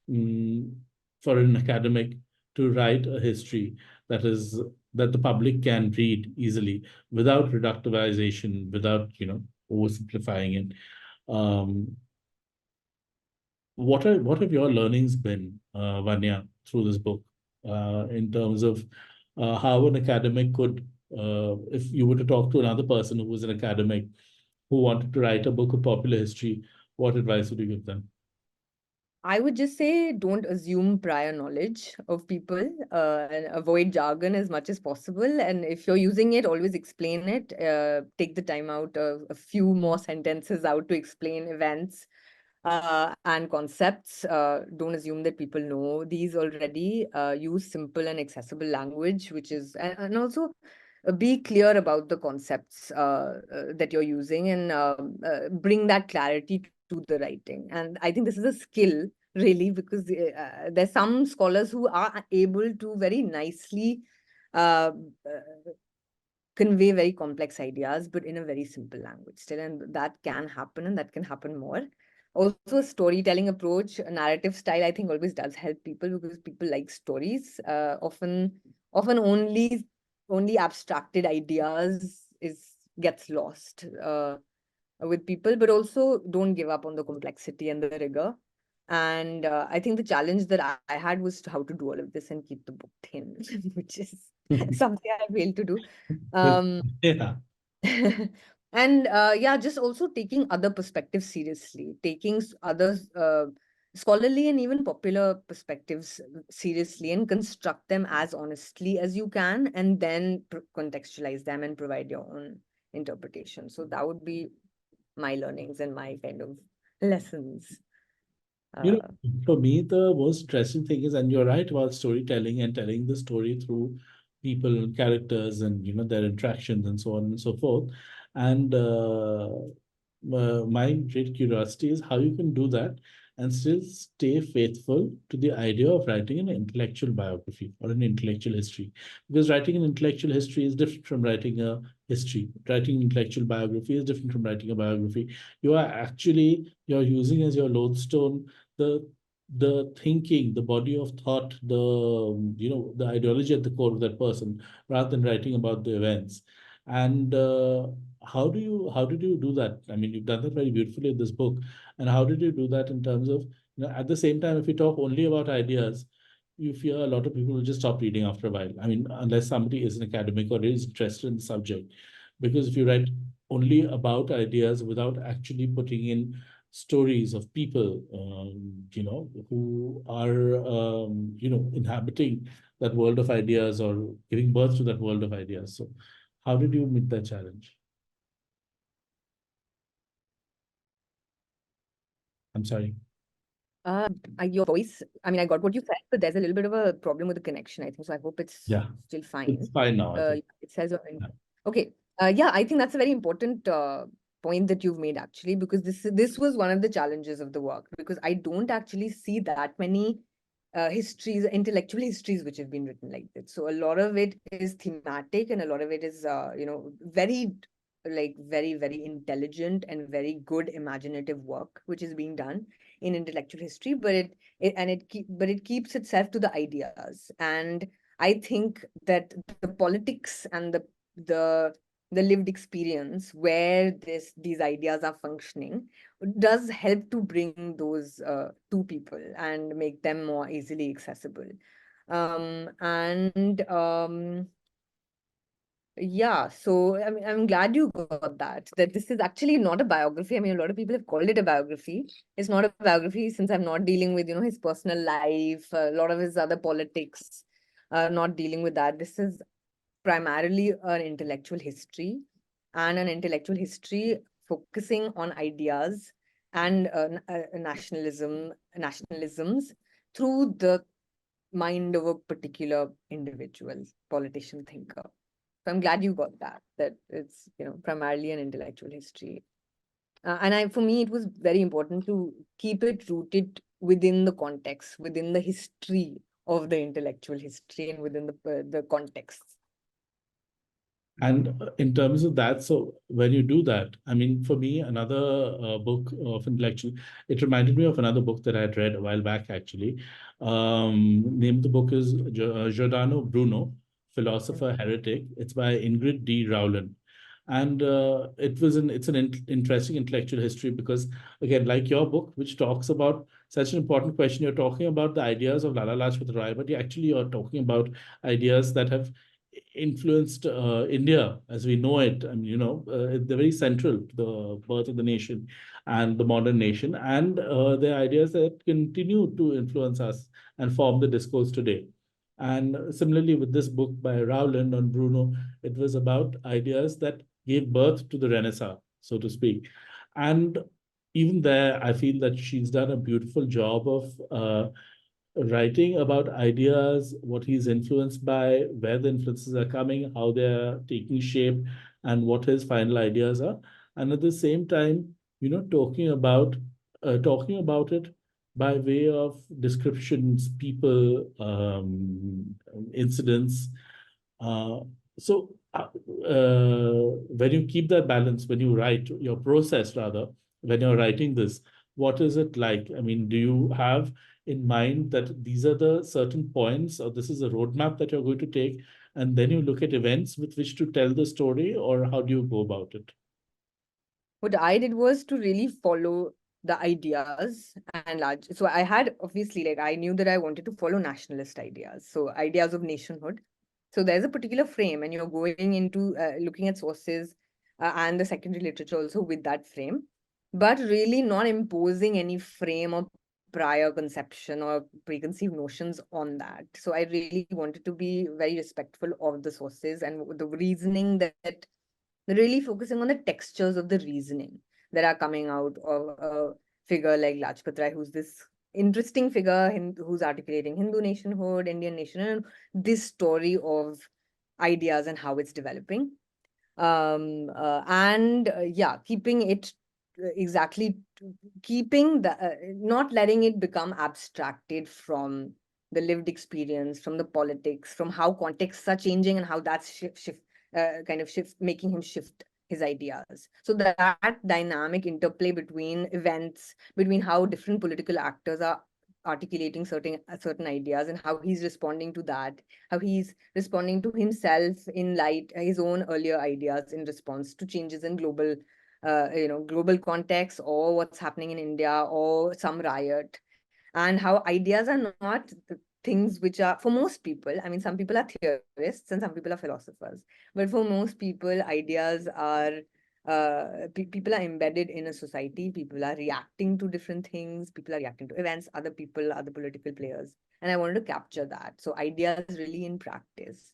Speaker 1: for an academic to write a history that the public can read easily without reductivization, without oversimplifying it. Um, what have your learnings been, Vanya, through this book, in terms of how an academic could, if you were to talk to another person who was an academic who wanted to write a book of popular history, what advice would you give them?
Speaker 2: I would just say don't assume prior knowledge of people and avoid jargon as much as possible. And if you're using it, always explain it. Take the time out of a few more sentences out to explain events and concepts. Don't assume that people know these already. Use simple and accessible language, which is, and also be clear about the concepts that you're using, and bring that clarity to the writing. And I think this is a skill really, because there's some scholars who are able to very nicely uh, uh, convey very complex ideas, but in a very simple language still. And that can happen, and that can happen more. Also, storytelling approach, a narrative style, I think always does help people because people like stories. Often only abstracted ideas gets lost with people, but also don't give up on the complexity and the rigor. And I think the challenge that I had was how to do all of this and keep the book thin, which is something I failed to do.
Speaker 1: Yeah.
Speaker 2: And yeah, just also taking other perspectives seriously, taking other scholarly and even popular perspectives seriously, and construct them as honestly as you can, and then contextualize them and provide your own interpretation. So that would be my learnings and my kind of lessons.
Speaker 1: You know,
Speaker 2: Uh,
Speaker 1: for me, the most interesting thing is, and you're right about storytelling and telling the story through people and characters and, their interactions and so on and so forth. And my great curiosity is how you can do that and still stay faithful to the idea of writing an intellectual biography or an intellectual history. Because writing an intellectual history is different from writing a history. Writing an intellectual biography is different from writing a biography. You're using as your lodestone the thinking, the body of thought, the ideology at the core of that person, rather than writing about the events. And how did you do that? I mean, you've done that very beautifully in this book. And how did you do that in terms of, at the same time, if you talk only about ideas, you fear a lot of people will just stop reading after a while. I mean, unless somebody is an academic or is interested in the subject. Because if you write only about ideas without actually putting in stories of people, who are, inhabiting that world of ideas or giving birth to that world of ideas. So, how did you meet that challenge? I'm sorry.
Speaker 2: your voice, I mean, I got what you said, but there's a little bit of a problem with the connection, I think. So I hope it's
Speaker 1: Yeah,
Speaker 2: still
Speaker 1: it's
Speaker 2: fine.
Speaker 1: fine now, I think.
Speaker 2: It says,
Speaker 1: Yeah.
Speaker 2: okay. Yeah, I think that's a very important point that you've made, actually, because this was one of the challenges of the work, because I don't actually see that many histories, intellectual histories, which have been written like this. So a lot of it is thematic, and a lot of it is, very, like, very, very intelligent and very good imaginative work, which is being done in intellectual history, but it keeps itself to the ideas. And I think that the politics and the the lived experience where these ideas are functioning does help to bring those to people and make them more easily accessible. And Yeah, so I mean, I'm glad you got that. That this is actually not a biography. I mean, a lot of people have called it a biography. It's not a biography, since I'm not dealing with, his personal life, a lot of his other politics, not dealing with that. This is primarily an intellectual history, and an intellectual history focusing on ideas and nationalisms through the mind of a particular individual, politician, thinker. So I'm glad you got that it's, primarily an intellectual history. For me, it was very important to keep it rooted within the context, within the history of the intellectual history, and within the context.
Speaker 1: And in terms of that, so when you do that, I mean, for me, another book of intellectual, it reminded me of another book that I had read a while back, actually. Name of the book is Giordano Bruno, Philosopher Heretic. It's by Ingrid D. Rowland. And it's an interesting intellectual history because, again, like your book, which talks about such an important question, you're talking about the ideas of Lala Lajpat Rai, but you're talking about ideas that have influenced India as we know it. And, they're very central to the birth of the nation and the modern nation. And the ideas that continue to influence us and form the discourse today. And similarly, with this book by Rowland on Bruno, it was about ideas that gave birth to the Renaissance, so to speak. And even there, I feel that she's done a beautiful job of writing about ideas, what he's influenced by, where the influences are coming, how they're taking shape, and what his final ideas are. And at the same time, talking about it by way of descriptions, people, incidents. Uh, when you keep that balance, when you write your process, rather, when you're writing this, what is it like? I mean, do you have in mind that these are the certain points, or this is a roadmap that you're going to take, and then you look at events with which to tell the story, or how do you go about it?
Speaker 2: What I did was to really follow the ideas and large. So I had obviously, like, I knew that I wanted to follow nationalist ideas. So ideas of nationhood. So there's a particular frame, and you're going into looking at sources and the secondary literature also with that frame, but really not imposing any frame or prior conception or preconceived notions on that. So I really wanted to be very respectful of the sources and the reasoning that really focusing on the textures of the reasoning that are coming out of a figure like Lajpat Rai, who's this interesting figure who's articulating Hindu nationhood, Indian nation, and this story of ideas and how it's developing. And yeah, keeping it exactly, keeping the, not letting it become abstracted from the lived experience, from the politics, from how contexts are changing and how that's making him shift his ideas. So that dynamic interplay between events, between how different political actors are articulating certain ideas and how he's responding to that, how he's responding to himself in light his own earlier ideas in response to changes in global context or what's happening in India or some riot, and how ideas are not things which are, for most people, I mean, some people are theorists and some people are philosophers, but for most people, ideas are people are embedded in a society, people are reacting to different things, people are reacting to events, other people, other political players, and I wanted to capture that. So ideas really in practice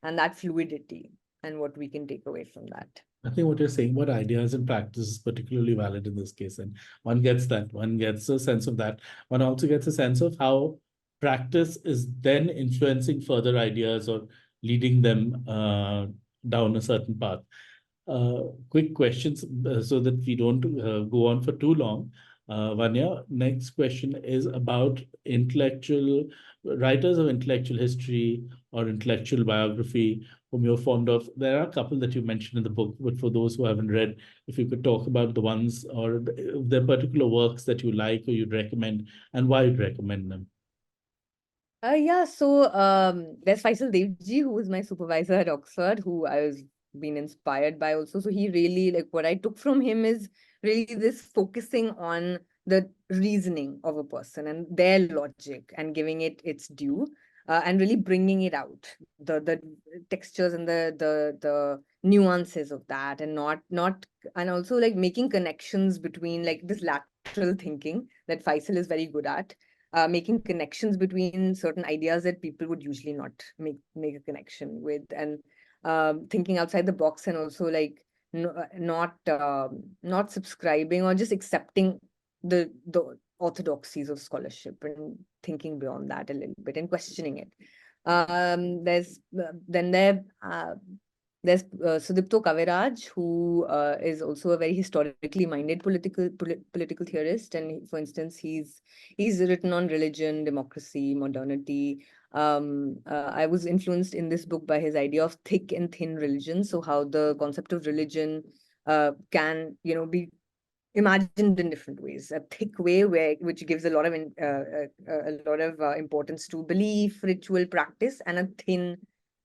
Speaker 2: and that fluidity and what we can take away from that.
Speaker 1: I think what you're saying about ideas and practice is particularly valid in this case. And one gets that, one gets a sense of that. One also gets a sense of how practice is then influencing further ideas or leading them down a certain path. Quick questions so that we don't go on for too long. Vanya, next question is about intellectual writers of intellectual history or intellectual biography whom you're fond of. There are a couple that you mentioned in the book, but for those who haven't read, if you could talk about the ones or the particular works that you like or you'd recommend and why you'd recommend them.
Speaker 2: Yeah, so there's Faisal Devji, who was my supervisor at Oxford, who I was been inspired by also. So he really, like, what I took from him is really this focusing on the reasoning of a person and their logic and giving it its due, and really bringing it out, the textures and the nuances of that, and not and also like making connections between like this lateral thinking that Faisal is very good at, making connections between certain ideas that people would usually not make a connection with, and thinking outside the box, and also like not subscribing or just accepting the orthodoxies of scholarship and thinking beyond that a little bit and questioning it. There's Sudipto Kaviraj, who is also a very historically minded political theorist. And for instance, he's written on religion, democracy, modernity. I was influenced in this book by his idea of thick and thin religion. So how the concept of religion can, be imagined in different ways. A thick way which gives a lot of importance to belief, ritual, practice, and a thin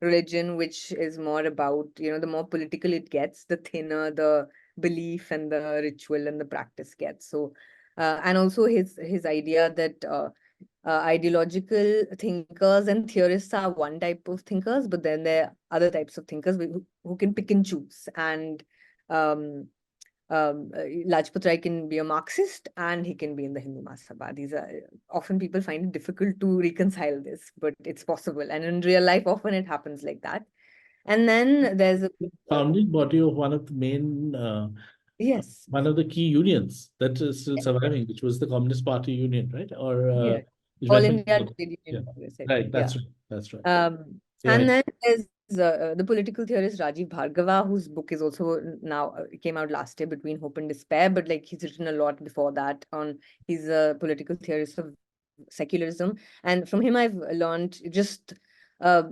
Speaker 2: religion which is more about, the more political it gets, the thinner the belief and the ritual and the practice gets. So and also his idea that ideological thinkers and theorists are one type of thinkers, but then there are other types of thinkers who can pick and choose. And um, Lajpat Rai can be a Marxist and he can be in the Hindu Mahasabha. These are often people find it difficult to reconcile this, but it's possible. And in real life, often it happens like that. And then there's a
Speaker 1: Founding body of one of the main,
Speaker 2: yes,
Speaker 1: one of the key unions that is still
Speaker 2: yes,
Speaker 1: surviving, which was the Communist Party Union, right? Or
Speaker 2: yeah.
Speaker 1: it
Speaker 2: All
Speaker 1: went
Speaker 2: India
Speaker 1: with,
Speaker 2: Trade
Speaker 1: yeah,
Speaker 2: Union Congress, I
Speaker 1: right.
Speaker 2: think. Yeah.
Speaker 1: That's right. That's right. Yeah.
Speaker 2: And then there's the political theorist Rajiv Bhargava, whose book is also now came out last year, Between Hope and Despair. But like he's written a lot before that on. He's a political theorist of secularism, and from him I've learned just uh,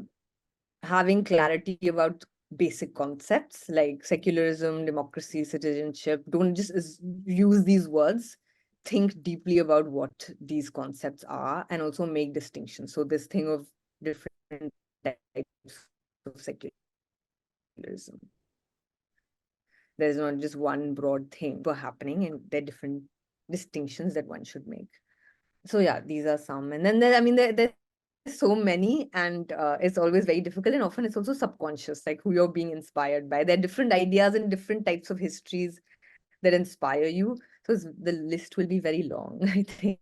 Speaker 2: having clarity about basic concepts like secularism, democracy, citizenship. Don't just use these words. Think deeply about what these concepts are, and also make distinctions. So this thing of different types of secularism. There's not just one broad thing for happening, and there are different distinctions that one should make. So yeah, these are some. And then there's so many, and it's always very difficult, and often it's also subconscious, like who you're being inspired by. There are different ideas and different types of histories that inspire you. So the list will be very long, I think.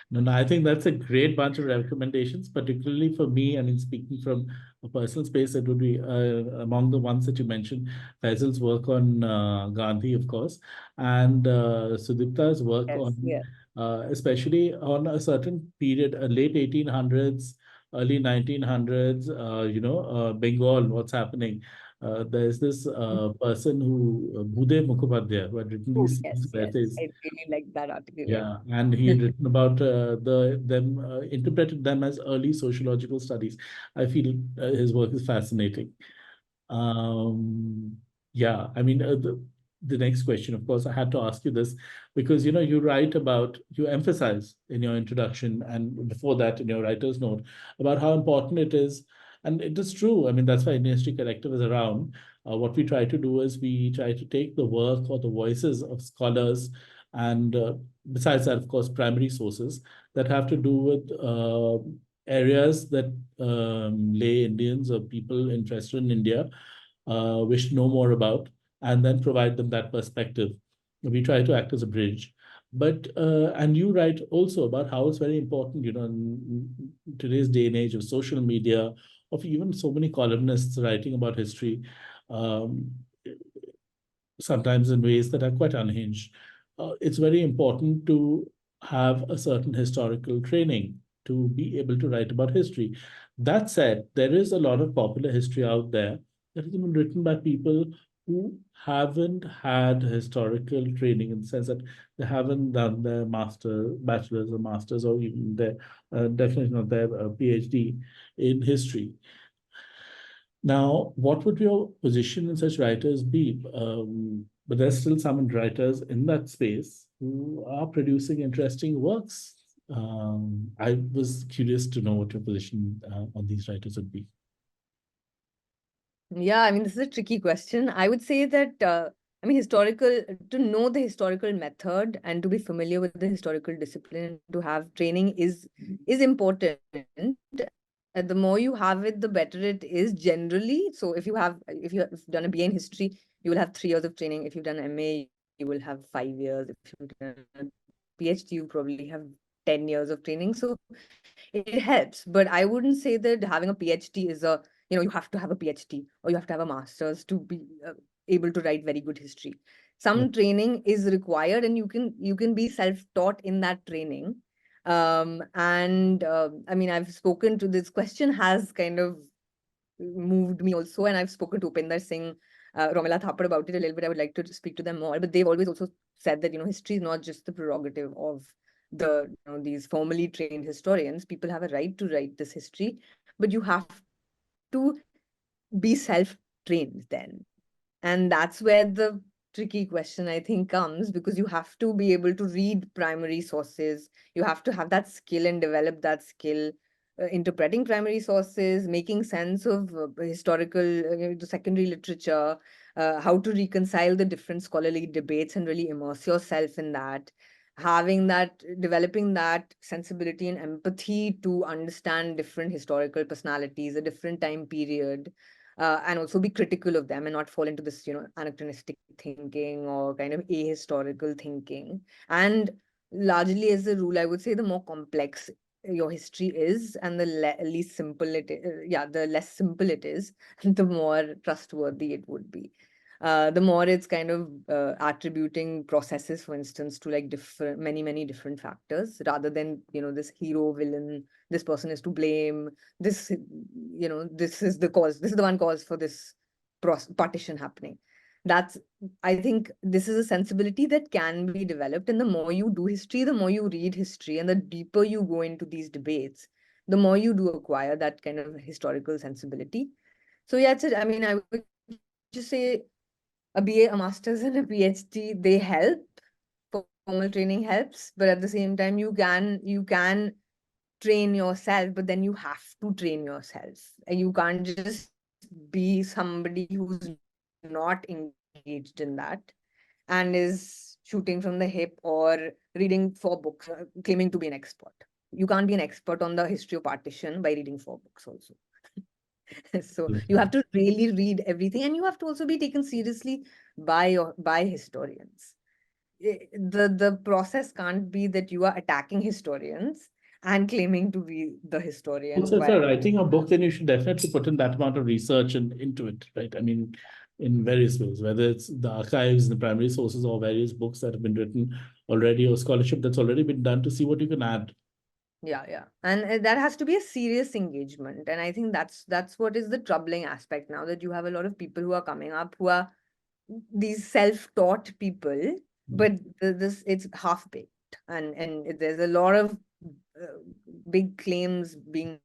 Speaker 1: No, I think that's a great bunch of recommendations, particularly for me. I mean, speaking from a personal space, it would be among the ones that you mentioned, Faisal's work on Gandhi, of course, and Sudipta's work
Speaker 2: Yes,
Speaker 1: on,
Speaker 2: yes.
Speaker 1: especially on a certain period, late 1800s, early 1900s, Bengal, what's happening. There's this person Bhudev Mukhopadhyay, who had written
Speaker 2: Oh,
Speaker 1: these
Speaker 2: yes, yes.
Speaker 1: essays.
Speaker 2: I really like that article. Yeah.
Speaker 1: Yeah, and he had written about them interpreted them as early sociological studies. I feel his work is fascinating. Um, yeah, I mean, the next question, of course, I had to ask you this because, you write about, you emphasize in your introduction and before that in your writer's note about how important it is. And it is true. I mean, that's why Indian History Collective is around. What we try to do is we try to take the work or the voices of scholars and besides that, of course, primary sources that have to do with areas that lay Indians or people interested in India wish to know more about, and then provide them that perspective. We try to act as a bridge. But and you write also about how it's very important, in today's day and age of social media, of even so many columnists writing about history. Um, Sometimes in ways that are quite unhinged. It's very important to have a certain historical training to be able to write about history. That said, there is a lot of popular history out there that has been written by people who haven't had historical training in the sense that they haven't done their bachelor's or master's, or even their definitely not their PhD in history. Now, what would your position in such writers be? But there's still some writers in that space who are producing interesting works. I was curious to know what your position on these writers would be.
Speaker 2: Yeah, I mean, this is a tricky question. I would say that, to know the historical method and to be familiar with the historical discipline, to have training is important. The more you have it, the better it is generally. So if you have done a BA in history, you will have 3 years of training. If you've done MA, you will have 5 years. If you've done a PhD, you probably have 10 years of training. So it helps, but I wouldn't say that having a PhD is you have to have a PhD or you have to have a master's to be able to write very good history.
Speaker 1: Yeah.
Speaker 2: Some training is required, and you can be self-taught in that training. And I've spoken to this question has kind of moved me also, and I've spoken to Upinder Singh, Romila Thapar about it a little bit. I would like to speak to them more, but they've always also said that history is not just the prerogative of these formally trained historians. People have a right to write this history, but you have to be self-trained then. And that's where the tricky question, I think, comes, because you have to be able to read primary sources. You have to have that skill and develop that skill, interpreting primary sources, making sense of historical, the secondary literature, how to reconcile the different scholarly debates and really immerse yourself in that. Having that, developing that sensibility and empathy to understand different historical personalities, a different time period, and also be critical of them and not fall into this, anachronistic thinking or kind of ahistorical thinking. And largely, as a rule, I would say the more complex your history is, and the least simple it is, the less simple it is, the more trustworthy it would be. The more it's kind of attributing processes, for instance, to like many different factors, rather than, this hero villain, this person is to blame, this, this is the cause, this is the one cause for this partition happening. That's, I think this is a sensibility that can be developed. And the more you do history, the more you read history, and the deeper you go into these debates, the more you do acquire that kind of historical sensibility. So yeah, I mean, I would just say a BA, a master's, and a PhD, they help. Formal training helps, but at the same time, you can train yourself, but then you have to train yourself. And you can't just be somebody who's not engaged in that and is shooting from the hip or reading 4 books, claiming to be an expert. You can't be an expert on the history of partition by reading 4 books also. So you have to really read everything, and you have to also be taken seriously by historians. The process can't be that you are attacking historians and claiming to be the historian.
Speaker 1: So if you're writing a book, then you should definitely put in that amount of research into it, right? I mean, in various ways, whether it's the archives, the primary sources, or various books that have been written already, or scholarship that's already been done, to see what you can add.
Speaker 2: Yeah. And that has to be a serious engagement. And I think that's what is the troubling aspect now, that you have a lot of people who are coming up who are these self-taught people, but this it's half-baked. And there's a lot of big claims being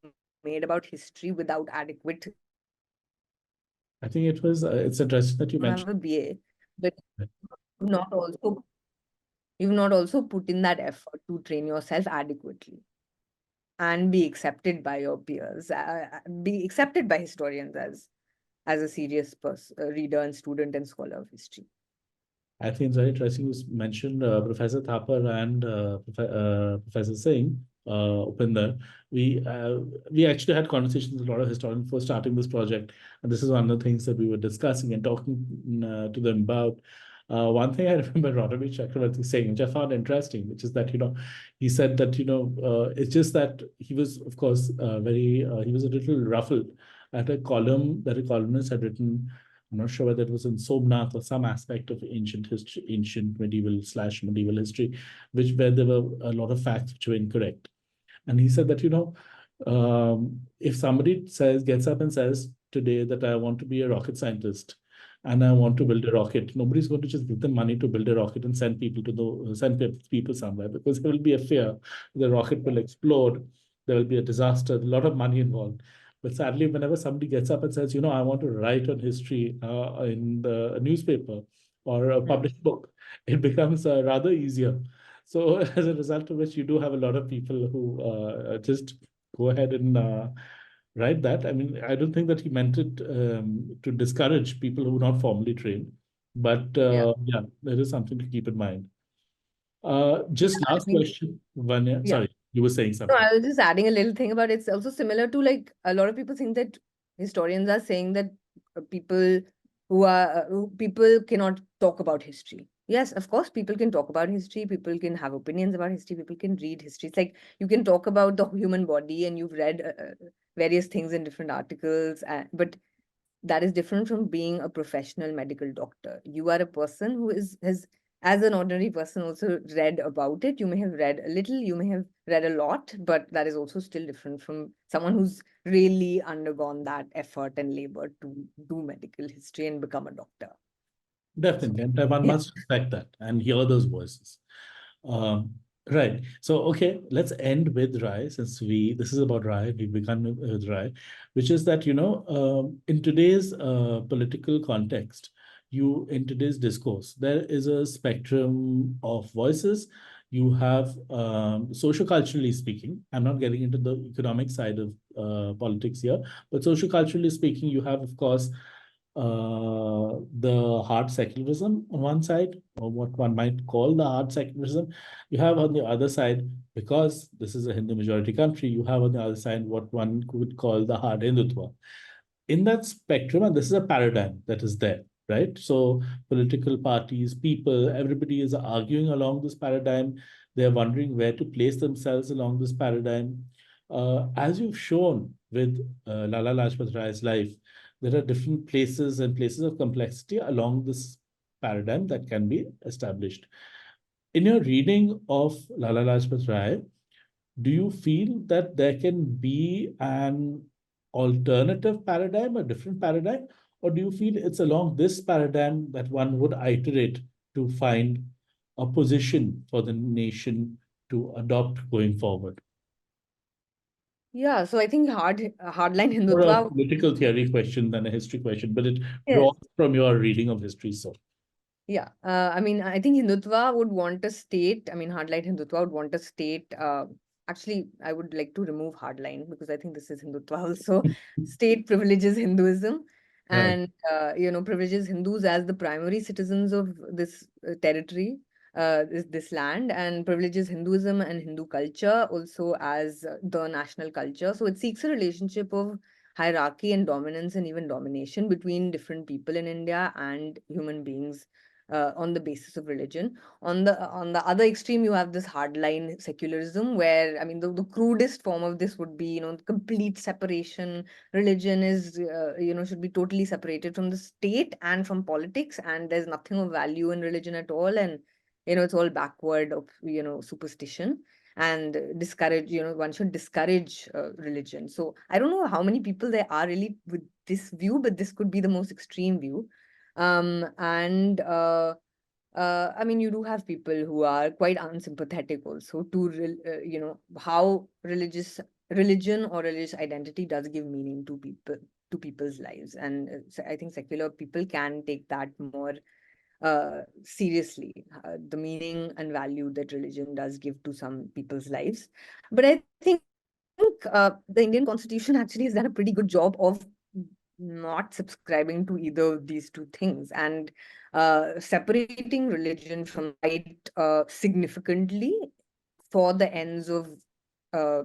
Speaker 2: made about history without adequate.
Speaker 1: I think it's interesting that you
Speaker 2: You have
Speaker 1: mentioned.
Speaker 2: a BA, but not also you've not also put in that effort to train yourself adequately and be accepted by your peers, be accepted by historians as a serious reader and student and scholar of history.
Speaker 1: I think it's very interesting you mentioned Professor Thapar and Professor Singh, Upinder. We actually had conversations with a lot of historians before starting this project, and this is one of the things that we were discussing and talking to them about. One thing I remember Rodney Chakravarti saying, which I found interesting, which is that he said that it's just that he was, of course, he was a little ruffled at a column that a columnist had written. I'm not sure whether it was in Somnath or some aspect of ancient history, ancient medieval/medieval history, where there were a lot of facts which were incorrect. And he said that, if somebody gets up and says today that I want to be a rocket scientist and I want to build a rocket, nobody's going to just give them money to build a rocket and send people somewhere, because there will be a fear the rocket will explode, there will be a disaster, a lot of money involved. But sadly, whenever somebody gets up and says, I want to write on history in the newspaper or a published book, it becomes rather easier. So as a result of which, you do have a lot of people who just go ahead and write that. I mean, I don't think that he meant it to discourage people who are not formally trained. But yeah, there is something to keep in mind. Just
Speaker 2: I
Speaker 1: last
Speaker 2: mean,
Speaker 1: question, Vanya.
Speaker 2: yeah.
Speaker 1: Sorry, you were saying
Speaker 2: No,
Speaker 1: something.
Speaker 2: I was just adding a little thing about it's also similar to, like, a lot of people think that historians are saying that people cannot talk about history. Yes, of course, people can talk about history. People can have opinions about history. People can read history. It's like you can talk about the human body, and you've read various things in different articles, but that is different from being a professional medical doctor. You are a person who has, as an ordinary person, also read about it. You may have read a little, you may have read a lot, but that is also still different from someone who's really undergone that effort and labor to do medical history and become a doctor.
Speaker 1: Definitely,
Speaker 2: So,
Speaker 1: and one
Speaker 2: yeah.
Speaker 1: must respect that and hear those voices. Um, right. So, okay, let's end with Rai, since this is about Rai. We began with Rai, which is that in today's political context, in today's discourse, there is a spectrum of voices. You have socio-culturally speaking. I'm not getting into the economic side of politics here, but socio-culturally speaking, you have, of course, the hard secularism on one side, or what one might call the hard secularism. You have on the other side, because this is a Hindu majority country, you have on the other side what one could call the hard Hindutva. In that spectrum, and this is a paradigm that is there, right? So political parties, people, everybody is arguing along this paradigm. They're wondering where to place themselves along this paradigm. As you've shown with Lala Lajpat Rai's life, there are different places and places of complexity along this paradigm that can be established. In your reading of Lala Lajpat Rai, do you feel that there can be an alternative paradigm, a different paradigm, or do you feel it's along this paradigm that one would iterate to find a position for the nation to adopt going forward?
Speaker 2: Yeah, so I think hardline
Speaker 1: More a
Speaker 2: Hindutva.
Speaker 1: political theory question than a history question, but it
Speaker 2: Yes.
Speaker 1: draws from your reading of history. So,
Speaker 2: Yeah, I mean, I think Hindutva would want a state. I mean, hardline Hindutva would want a state. Actually, I would like to remove hardline because I think this is Hindutva also. State privileges Hinduism
Speaker 1: right.
Speaker 2: and, privileges Hindus as the primary citizens of this territory, this land, and privileges Hinduism and Hindu culture also as the national culture. So it seeks a relationship of hierarchy and dominance and even domination between different people in India and human beings on the basis of religion. On the other extreme, you have this hardline secularism, where I mean the crudest form of this would be complete separation. Religion is should be totally separated from the state and from politics, and there's nothing of value in religion at all, and it's all backward of superstition and discourage one should discourage religion. So I don't know how many people there are really with this view, but this could be the most extreme view. And I mean, you do have people who are quite unsympathetic also to, how religion or religious identity does give meaning to people's lives. And I think secular people can take that more seriously, the meaning and value that religion does give to some people's lives. But I think the Indian Constitution actually has done a pretty good job of not subscribing to either of these two things, and separating religion from right significantly for the ends of uh,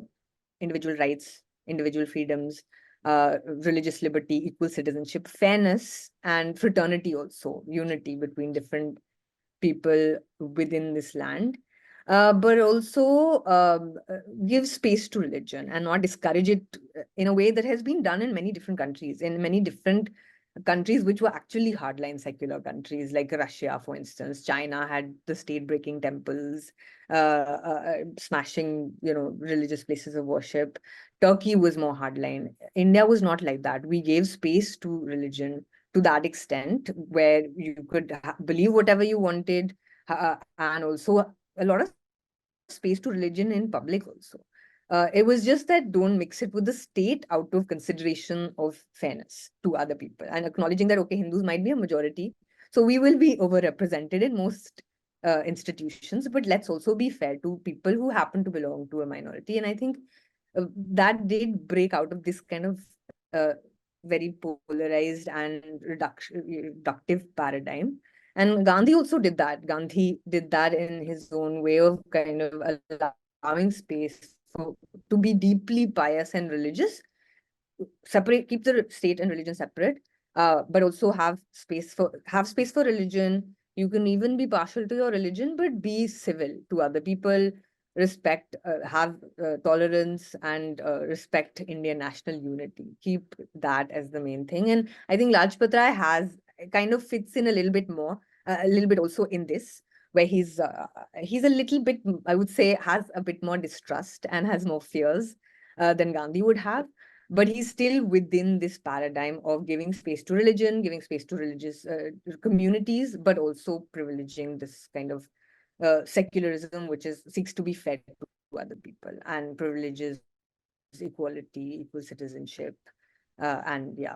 Speaker 2: individual rights, individual freedoms, religious liberty, equal citizenship, fairness, and fraternity also, unity between different people within this land, but also give space to religion and not discourage it in a way that has been done in many different countries, which were actually hardline secular countries, like Russia, for instance. China had the state breaking temples, smashing, religious places of worship. Turkey was more hardline. India was not like that. We gave space to religion to that extent, where you could believe whatever you wanted, and also a lot of space to religion in public also. It was just that don't mix it with the state out of consideration of fairness to other people and acknowledging that, okay, Hindus might be a majority, so we will be overrepresented in most institutions, but let's also be fair to people who happen to belong to a minority. And I think that did break out of this kind of very polarized and reductive paradigm. And Gandhi also did that. Gandhi did that in his own way of kind of allowing space to be deeply pious and religious, keep the state and religion separate, but also have space for religion. You can even be partial to your religion, but be civil to other people, respect, have tolerance, and respect Indian national unity. Keep that as the main thing. And I think Lajpat Rai kind of fits in a little bit more, a little bit also in this, where he's a little bit, I would say, has a bit more distrust and has more fears than Gandhi would have, but he's still within this paradigm of giving space to religion, giving space to religious communities, but also privileging this kind of secularism, which seeks to be fair to other people and privileges equality, equal citizenship, and yeah.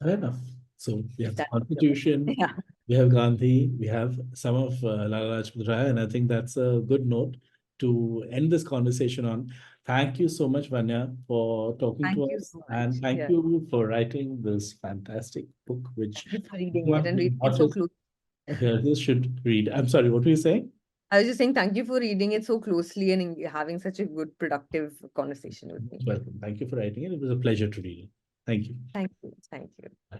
Speaker 1: Fair enough. So we have
Speaker 2: If
Speaker 1: the
Speaker 2: that,
Speaker 1: Constitution,
Speaker 2: yeah.
Speaker 1: we have Gandhi, we have some of Lala Lajpat Rai, and I think that's a good note to end this conversation on. Thank you so much, Vanya, for talking to
Speaker 2: Thank you
Speaker 1: us,
Speaker 2: so
Speaker 1: and
Speaker 2: much.
Speaker 1: thank
Speaker 2: Yeah.
Speaker 1: you for writing this fantastic book, which
Speaker 2: Thank you for reading it
Speaker 1: anyone
Speaker 2: and
Speaker 1: who
Speaker 2: reading it so
Speaker 1: watches
Speaker 2: close.
Speaker 1: this should read. I'm sorry, what were you saying?
Speaker 2: I was just saying thank you for reading it so closely and having such a good, productive conversation with me.
Speaker 1: Welcome. Thank you for writing it. It was a pleasure to read it. Thank you.
Speaker 2: Thank you. Thank you.